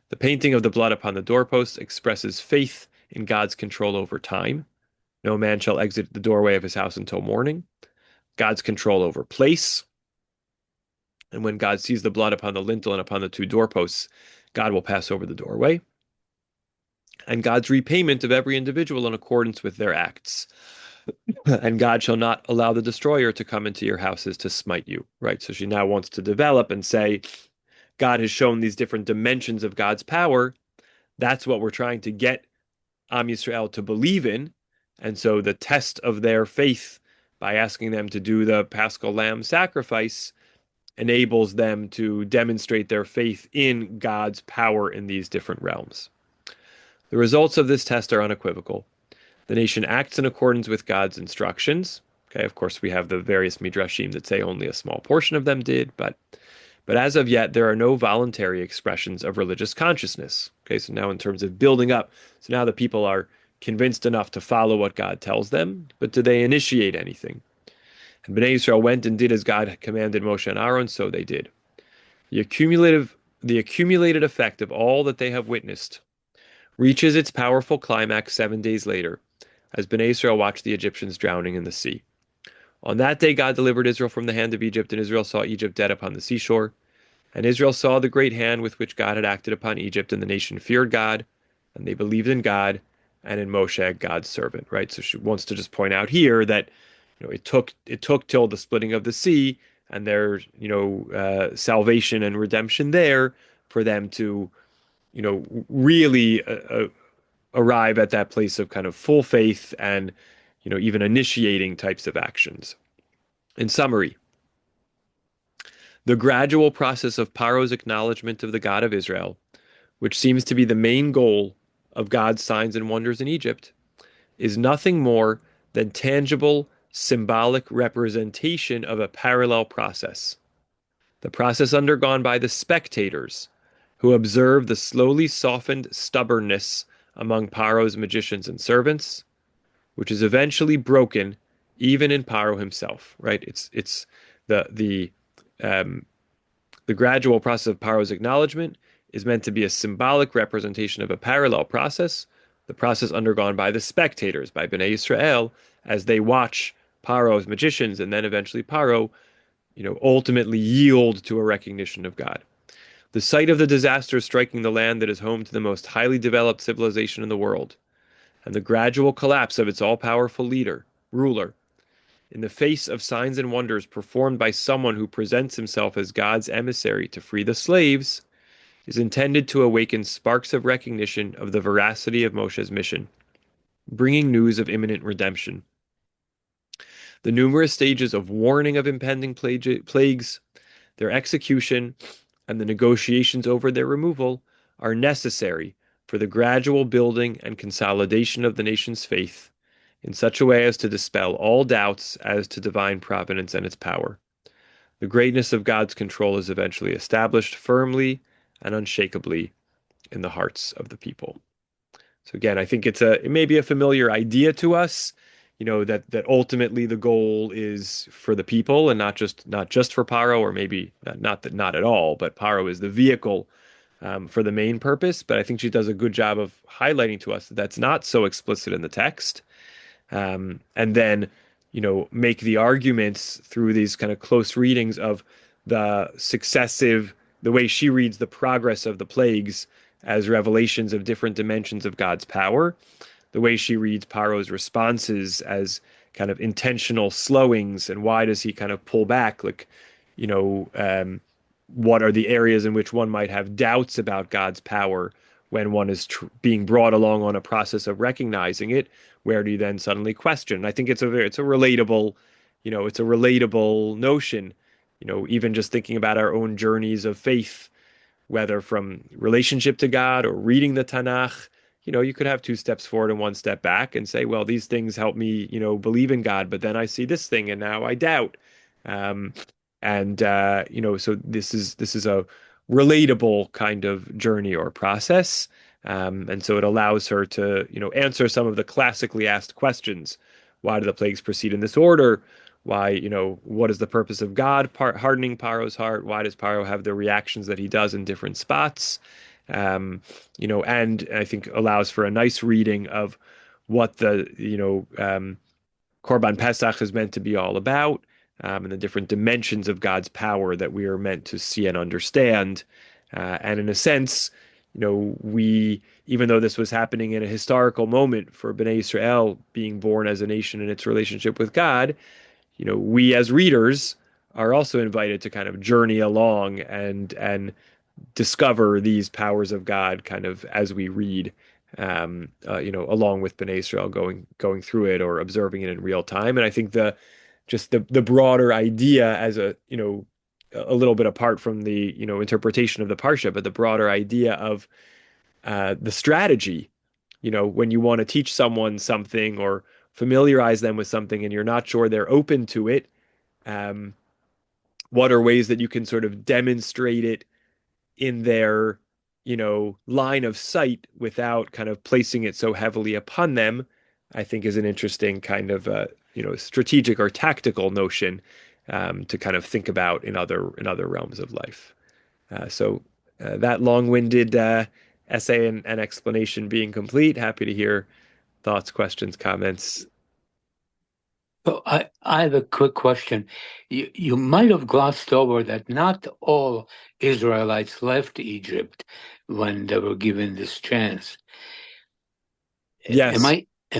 Speaker 1: The painting of the blood upon the doorposts expresses faith in God's control over time. No man shall exit the doorway of his house until morning. God's control over place. And when God sees the blood upon the lintel and upon the two doorposts, God will pass over the doorway. And God's repayment of every individual in accordance with their acts. And God shall not allow the destroyer to come into your houses to smite you. Right? So she now wants to develop and say, God has shown these different dimensions of God's power. That's what we're trying to get Am Yisrael to believe in. And so the test of their faith by asking them to do the Paschal Lamb sacrifice enables them to demonstrate their faith in God's power in these different realms. The results of this test are unequivocal. The nation acts in accordance with God's instructions. Okay, of course, we have the various midrashim that say only a small portion of them did, but as of yet, there are no voluntary expressions of religious consciousness. Okay, so now in terms of building up, so now the people are convinced enough to follow what God tells them, but do they initiate anything? And Bnei Israel went and did as God commanded Moshe and Aaron, so they did. The accumulative the accumulated effect of all that they have witnessed reaches its powerful climax 7 days later, as Bnei Israel watched the Egyptians drowning in the sea. On that day God delivered Israel from the hand of Egypt, and Israel saw Egypt dead upon the seashore. And Israel saw the great hand with which God had acted upon Egypt, and the nation feared God, and they believed in God and in Moshe, God's servant. Right. So she wants to just point out here that it took till the splitting of the sea and their salvation and redemption there for them to really arrive at that place of kind of full faith and even initiating types of actions. In summary, the gradual process of Paro's acknowledgement of the God of Israel, which seems to be the main goal of God's signs and wonders in Egypt, is nothing more than tangible, symbolic representation of a parallel process. The process undergone by the spectators who observe the slowly softened stubbornness among Paro's magicians and servants, which is eventually broken even in Paro himself, right? It's the the um, the gradual process of Paro's acknowledgement is meant to be a symbolic representation of a parallel process, the process undergone by the spectators, by Bnei Israel, as they watch Paro's magicians and then eventually Paro, ultimately yield to a recognition of God. The sight of the disaster striking the land that is home to the most highly developed civilization in the world, and the gradual collapse of its all-powerful ruler, in the face of signs and wonders performed by someone who presents himself as God's emissary to free the slaves, is intended to awaken sparks of recognition of the veracity of Moshe's mission, bringing news of imminent redemption. The numerous stages of warning of impending plagues, their execution, and the negotiations over their removal are necessary for the gradual building and consolidation of the nation's faith in such a way as to dispel all doubts as to divine providence and its power. The greatness of God's control is eventually established firmly and unshakably in the hearts of the people. So again, I think it may be a familiar idea to us, that ultimately the goal is for the people and not just for Paro, or maybe not at all, but Paro is the vehicle for the main purpose. But I think she does a good job of highlighting to us that that's not so explicit in the text, and then make the arguments through these kind of close readings of the way she reads the progress of the plagues as revelations of different dimensions of God's power, the way she reads Paro's responses as kind of intentional slowings, and why does he kind of pull back, like, you know, um, what are the areas in which one might have doubts about God's power when one is being brought along on a process of recognizing it? Where do you then suddenly question? I think it's a relatable notion. Even just thinking about our own journeys of faith, whether from relationship to God or reading the Tanakh, you could have two steps forward and one step back and say, well, these things help me, believe in God, but then I see this thing and now I doubt. Um, so this is a relatable kind of journey or process. And so it allows her to, answer some of the classically asked questions. Why do the plagues proceed in this order? Why, what is the purpose of God hardening Paro's heart? Why does Paro have the reactions that he does in different spots? And I think allows for a nice reading of what the, Korban Pesach is meant to be all about, and the different dimensions of God's power that we are meant to see and understand. And in a sense, even though this was happening in a historical moment for Bnei Israel being born as a nation in its relationship with God, we as readers are also invited to kind of journey along and discover these powers of God kind of as we read, along with Bnei Israel going through it or observing it in real time. And I think the broader idea as a little bit apart from the interpretation of the Parsha, but the broader idea of the strategy, when you want to teach someone something or familiarize them with something and you're not sure they're open to it, um, what are ways that you can sort of demonstrate it in their, line of sight without kind of placing it so heavily upon them, I think is an interesting kind of strategic or tactical notion to kind of think about in other realms of life. That long-winded essay and explanation being complete, happy to hear thoughts, questions, comments.
Speaker 2: So I have a quick question. You might have glossed over that not all Israelites left Egypt when they were given this chance. Am
Speaker 1: Yes.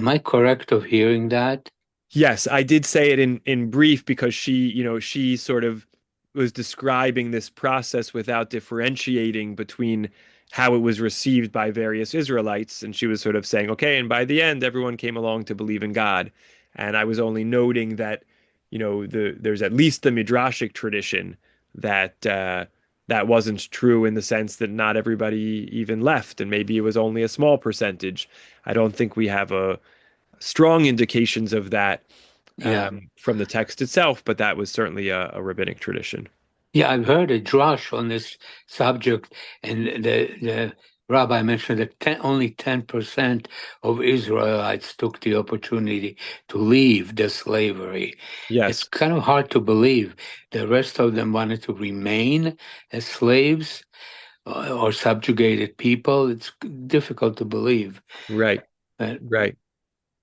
Speaker 2: I correct of hearing that?
Speaker 1: Yes, I did say it in brief because she sort of was describing this process without differentiating between how it was received by various Israelites, and she was sort of saying, okay, and by the end, everyone came along to believe in God. And I was only noting that, there's at least the midrashic tradition that that wasn't true in the sense that not everybody even left, and maybe it was only a small percentage. I don't think we have a strong indications of that
Speaker 2: Yeah.
Speaker 1: from the text itself, but that was certainly a rabbinic tradition.
Speaker 2: Yeah, I've heard a drush on this subject, and the rabbi mentioned that only 10% of Israelites took the opportunity to leave the slavery. It's
Speaker 1: Yes,
Speaker 2: kind of hard to believe. The rest of them wanted to remain as slaves or subjugated people. It's difficult to believe.
Speaker 1: right,
Speaker 2: But
Speaker 1: right,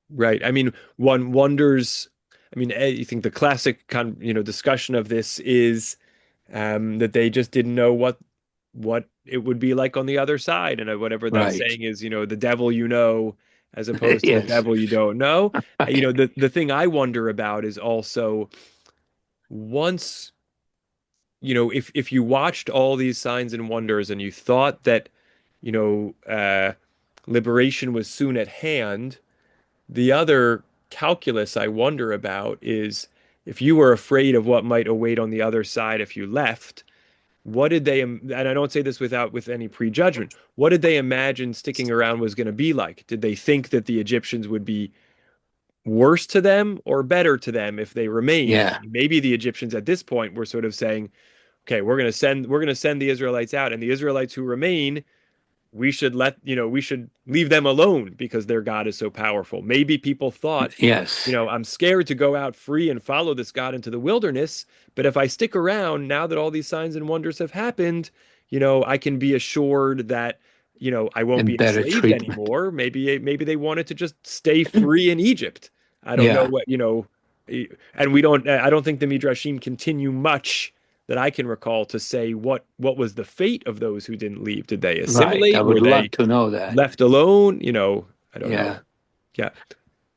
Speaker 1: right. I mean, one wonders. I mean, you think the classic discussion of this is that they just didn't know what it would be like on the other side, and whatever that
Speaker 2: right.
Speaker 1: saying is, the devil as opposed to the
Speaker 2: Yes.
Speaker 1: devil you don't know. The thing I wonder about is also once if you watched all these signs and wonders and you thought that, you know, uh, liberation was soon at hand, the other calculus I wonder about is if you were afraid of what might await on the other side if you left, what did they, and I don't say this with any prejudgment, what did they imagine sticking around was going to be like? Did they think that the Egyptians would be worse to them or better to them if they remained?
Speaker 2: Yeah.
Speaker 1: Maybe the Egyptians at this point were sort of saying, okay, we're going to send the Israelites out, and the Israelites who remain, we should leave them alone because their God is so powerful. Maybe people thought,
Speaker 2: Yes.
Speaker 1: I'm scared to go out free and follow this God into the wilderness, but if I stick around now that all these signs and wonders have happened, I can be assured that I won't be
Speaker 2: And better
Speaker 1: enslaved
Speaker 2: treatment.
Speaker 1: anymore. Maybe they wanted to just stay free in Egypt. I don't know
Speaker 2: Yeah.
Speaker 1: what, and we don't I don't think the Midrashim continue much that I can recall to say what was the fate of those who didn't leave. Did they
Speaker 2: Right. I
Speaker 1: assimilate?
Speaker 2: would
Speaker 1: Were
Speaker 2: love
Speaker 1: they
Speaker 2: to know that.
Speaker 1: left alone? I don't know.
Speaker 2: Yeah.
Speaker 1: Yeah,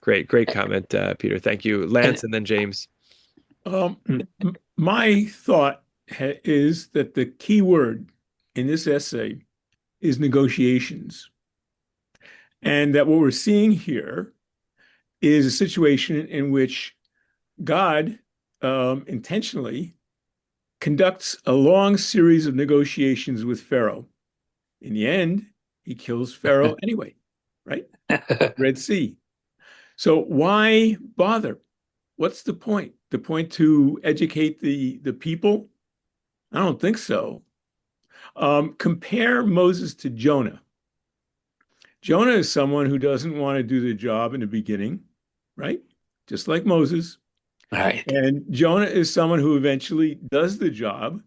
Speaker 1: great comment, Peter. Thank you,
Speaker 2: And
Speaker 1: Lance, and then James.
Speaker 3: Um,
Speaker 2: mm,
Speaker 3: my thought is that the key word in this essay is negotiations, and that what we're seeing here is a situation in which God intentionally conducts a long series of negotiations with Pharaoh. In the end, he kills Pharaoh anyway, right? Red Sea. So why bother? What's the point? The point to educate the people? I don't think so. Compare Moses to Jonah. Jonah is someone who doesn't want to do the job in the beginning, right? Just like Moses.
Speaker 2: right.
Speaker 3: And Jonah is someone who eventually does the job,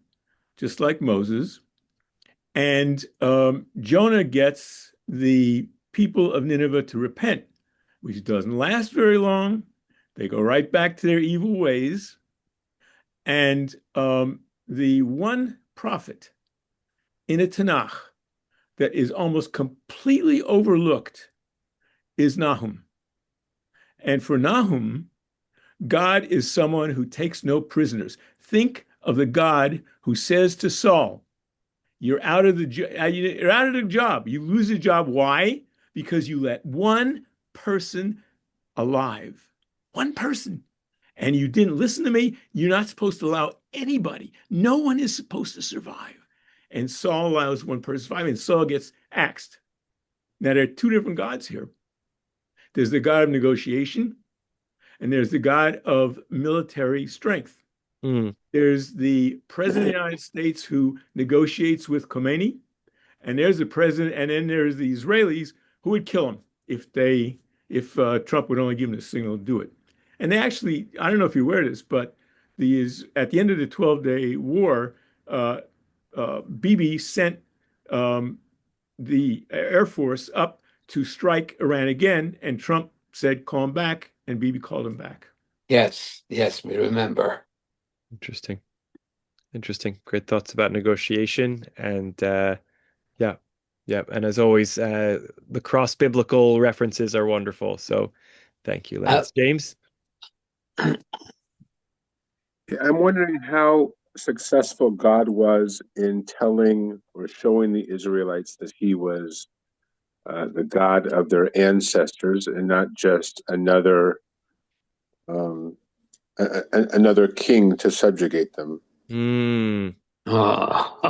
Speaker 3: just like Moses. And Jonah gets the people of Nineveh to repent, which doesn't last very long. They go right back to their evil ways. And the one prophet in a Tanakh that is almost completely overlooked is Nahum. And for Nahum, God is someone who takes no prisoners. Think of the God who says to Saul, you're out of you're out of the job. You lose the job. Why? Because you let one person alive. One person. And you didn't listen to me. You're not supposed to allow anybody. No one is supposed to survive. And Saul allows one person to survive, and Saul gets axed. Now, there are two different gods here. There's the God of negotiation, and there's the God of military strength.
Speaker 1: Mm,
Speaker 3: There's the president of the United States who negotiates with Khomeini, and there's the president, and then there's the Israelis who would kill him if Trump would only give him the signal to do it. And they actually, I don't know if you're aware of this, but at the end of the 12-day war, uh, Bibi sent um, the Air Force up to strike Iran again, and Trump said, "Call him back," and Bibi called him back.
Speaker 2: Yes, yes, we remember.
Speaker 1: Interesting. Interesting. Great thoughts about negotiation. And yeah, yeah. And as always, the cross-biblical references are wonderful. So thank you,
Speaker 2: Uh,
Speaker 1: Lance. James?
Speaker 4: I'm wondering how successful God was in telling or showing the Israelites that He was the God of their ancestors and not just um, another king to subjugate them.
Speaker 1: Mm,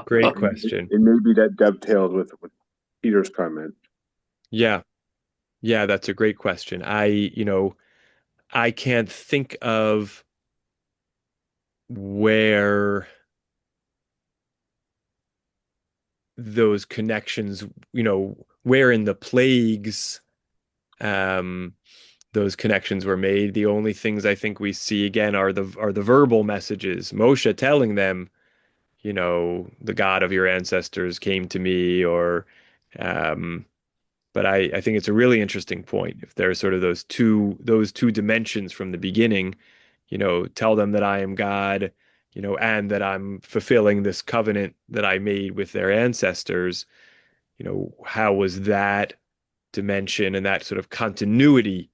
Speaker 1: great
Speaker 2: oh,
Speaker 1: question.
Speaker 4: And maybe that dovetails with Peter's comment.
Speaker 1: Yeah. Yeah, that's a great question. I can't think of where those connections, where in the plagues um those connections were made. The only things I think we see again are the verbal messages. Moshe telling them, the God of your ancestors came to me, or um but I think it's a really interesting point. If there are sort of those two dimensions from the beginning, tell them that I am God, and that I'm fulfilling this covenant that I made with their ancestors, how was that dimension and that sort of continuity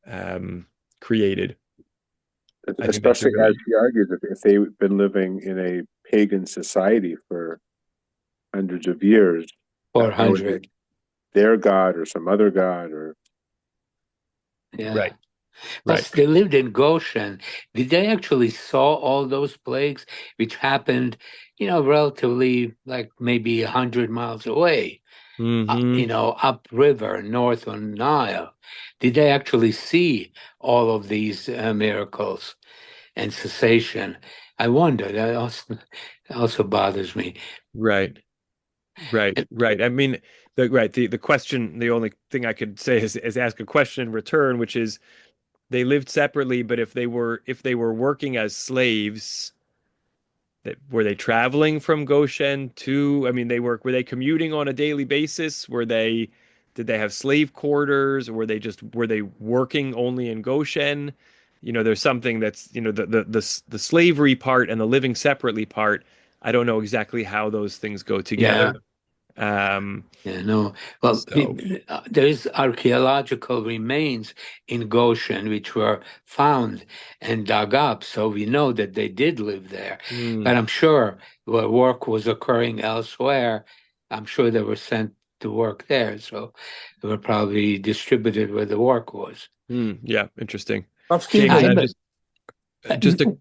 Speaker 1: um, created? I think that's a
Speaker 4: Especially as
Speaker 1: really
Speaker 4: he argues, if they've been living in a pagan society for hundreds of years, how is it
Speaker 2: 400.
Speaker 4: their God or some other God or
Speaker 2: Yeah.
Speaker 1: right, right.
Speaker 2: Plus, they lived in Goshen. Did they actually saw all those plagues, which happened, relatively like maybe 100 miles away,
Speaker 1: Hmm.
Speaker 2: upriver, north on Nile? Did they actually see all of these miracles and cessation? I wonder. That also bothers me.
Speaker 1: Right, right,
Speaker 2: And
Speaker 1: right. I mean, the question, the only thing I could say is ask a question in return, which is they lived separately, but if they were working as slaves, that were they traveling from Goshen to, I mean, were they commuting on a daily basis? Did they have slave quarters, or were they working only in Goshen? There's something that's, the slavery part and the living separately part. I don't know exactly how those things go
Speaker 2: yeah.
Speaker 1: together. Um,
Speaker 2: Yeah, no. Well,
Speaker 1: so,
Speaker 2: there is archaeological remains in Goshen which were found and dug up, so we know that they did live there.
Speaker 1: hmm,
Speaker 2: But I'm sure where work was occurring elsewhere, I'm sure they were sent to work there, so they were probably distributed where the work was.
Speaker 1: yeah, interesting. James,
Speaker 2: I,
Speaker 5: Stephen,
Speaker 1: just a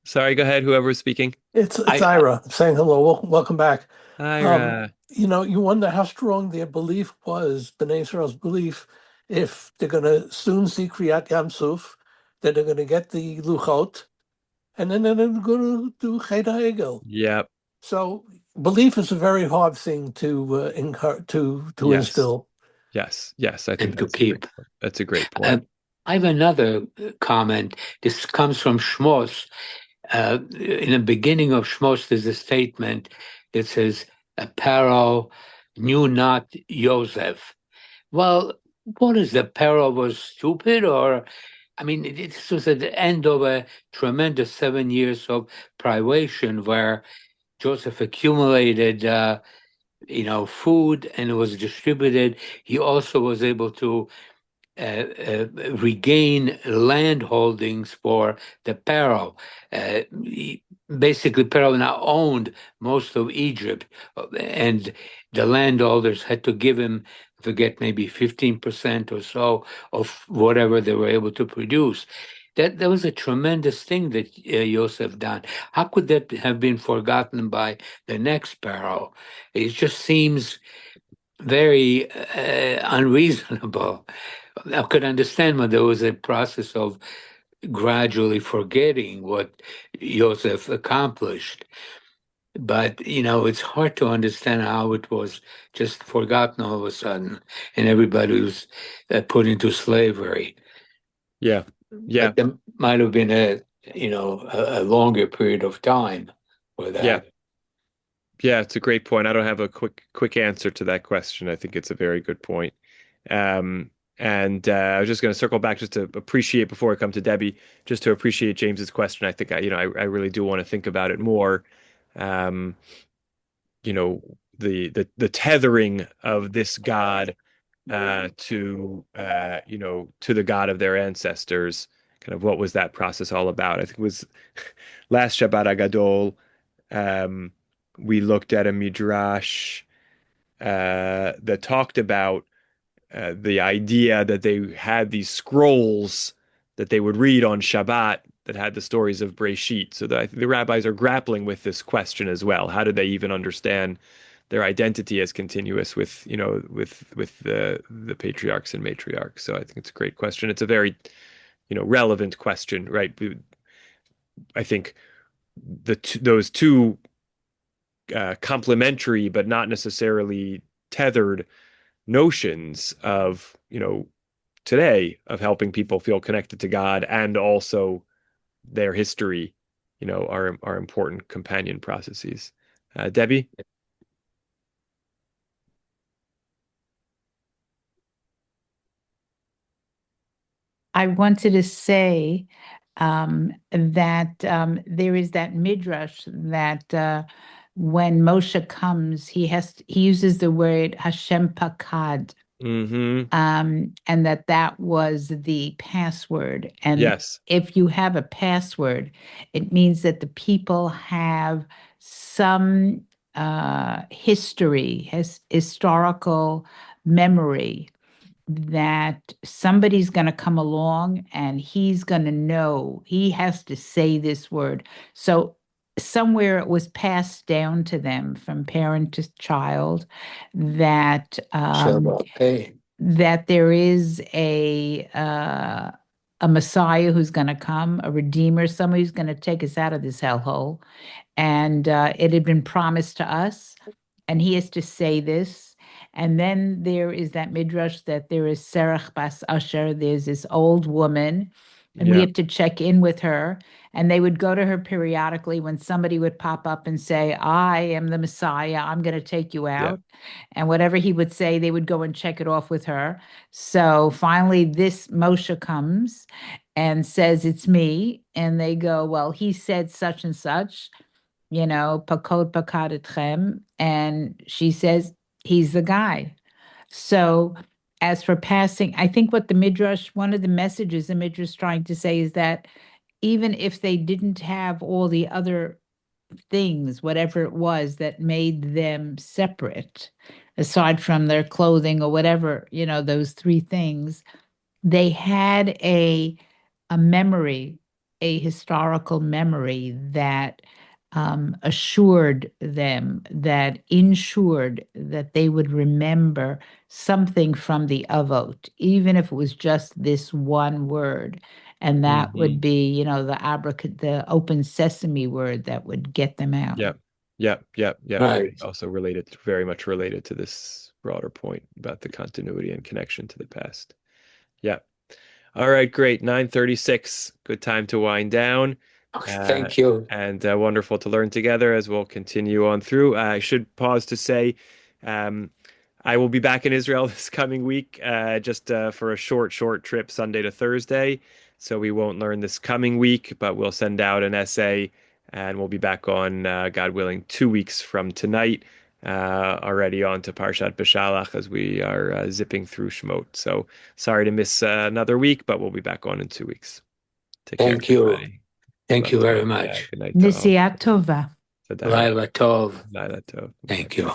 Speaker 1: sorry, go ahead, whoever's speaking.
Speaker 5: it's
Speaker 2: I,
Speaker 5: Ira saying hello. Welcome back.
Speaker 1: Ira.
Speaker 5: You wonder how strong their belief was, B'nai Israel's belief, if they're going to soon see Kriyat Yamsuf, that they're going to get the Luchot, and then they're going to do Chet HaEgel.
Speaker 1: Yep.
Speaker 5: So belief is a very hard thing to to
Speaker 1: Yes.
Speaker 5: instill.
Speaker 1: Yes. Yes. I think
Speaker 2: and to
Speaker 1: that's a great
Speaker 2: keep.
Speaker 1: point. That's a great
Speaker 2: Uh,
Speaker 1: point.
Speaker 2: I have another comment. This comes from Shmos. In the beginning of Shmos, there's a statement that says, Paro knew not Joseph. Well, what is the Paro was stupid? Or, I mean, this was at the end of a tremendous 7 years of privation where Joseph accumulated, food and it was distributed. He also was able to regain land holdings for the Pharaoh. Basically, Pharaoh now owned most of Egypt, and the landholders had to give him, I forget, maybe 15% or so of whatever they were able to produce. That was a tremendous thing that Joseph done. How could that have been forgotten by the next Pharaoh? It just seems very unreasonable. I could understand when there was a process of gradually forgetting what Joseph accomplished. But, it's hard to understand how it was just forgotten all of a sudden and everybody was put into slavery.
Speaker 1: Yeah. Yeah.
Speaker 2: But there might have been a longer period of time for
Speaker 1: Yeah.
Speaker 2: that.
Speaker 1: Yeah, it's a great point. I don't have a quick answer to that question. I think it's a very good point. Um, and I was just going to circle back just to appreciate before I come to Debbie, just to appreciate James's question. I think I really do want to think about it more. Um, the tethering of this God to the God of their ancestors. Kind of what was that process all about? I think it was last Shabbat Agadol. Um, we looked at a midrash that talked about the idea that they had these scrolls that they would read on Shabbat that had the stories of Breshit. So the rabbis are grappling with this question as well. How do they even understand their identity as continuous with, with the patriarchs and matriarchs? So I think it's a great question. It's a very, relevant question, right? I think those two complementary but not necessarily tethered notions of, today of helping people feel connected to God and also their history, are important companion processes. Debbie?
Speaker 6: I wanted to say that there is that midrash that when Moshe comes, he uses the word Hashem Pakad,
Speaker 1: Mm-hmm.
Speaker 6: and that was the password. And
Speaker 1: Yes.
Speaker 6: if you have a password, it means that the people have some historical memory that somebody's going to come along and he's going to know he has to say this word. So somewhere it was passed down to them from parent to child that
Speaker 2: Shabbat pay.
Speaker 6: that there is a Messiah who's going to come, a Redeemer, somebody who's going to take us out of this hellhole, and it had been promised to us, and he has to say this. And then there is that midrash that there is Serach Bas Asher, there's this old woman, and we
Speaker 1: Yeah.
Speaker 6: have to check in with her. And they would go to her periodically when somebody would pop up and say, I am the Messiah, I'm going to take you
Speaker 1: Yeah.
Speaker 6: out. And whatever he would say, they would go and check it off with her. So finally, this Moshe comes and says, it's me. And they go, well, he said such and such, pakod pakad etchem. And she says, he's the guy. So as for passing, I think what the Midrash, one of the messages the Midrash is trying to say is that even if they didn't have all the other things, whatever it was that made them separate, aside from their clothing or whatever, those three things, they had a memory, a historical memory that assured them, that ensured that they would remember something from the Avot, even if it was just this one word. And that
Speaker 1: Mm-hmm.
Speaker 6: would be, the open sesame word that would get them out.
Speaker 1: Yep. Yep. Yep. Yep.
Speaker 2: Right.
Speaker 1: Also very much related to this broader point about the continuity and connection to the past. Yeah. All right, great. 9:36. Good time to wind down. Uh,
Speaker 2: Thank you.
Speaker 1: and wonderful to learn together as we'll continue on through. I should pause to say, um, I will be back in Israel this coming week, just for a short trip, Sunday to Thursday. So we won't learn this coming week, but we'll send out an essay and we'll be back on, God willing, 2 weeks from tonight, already on to Parshat Beshalach as we are zipping through Shemot. So sorry to miss another week, but we'll be back on in 2 weeks. Take care,
Speaker 2: Thank you.
Speaker 1: everybody.
Speaker 2: Thank you
Speaker 1: Welcome.
Speaker 2: very
Speaker 1: Yeah,
Speaker 2: much.
Speaker 1: good night to all.
Speaker 6: Nisiat Tova.
Speaker 1: Toda.
Speaker 2: Laila Tov.
Speaker 1: Laila tov.
Speaker 2: Thank you.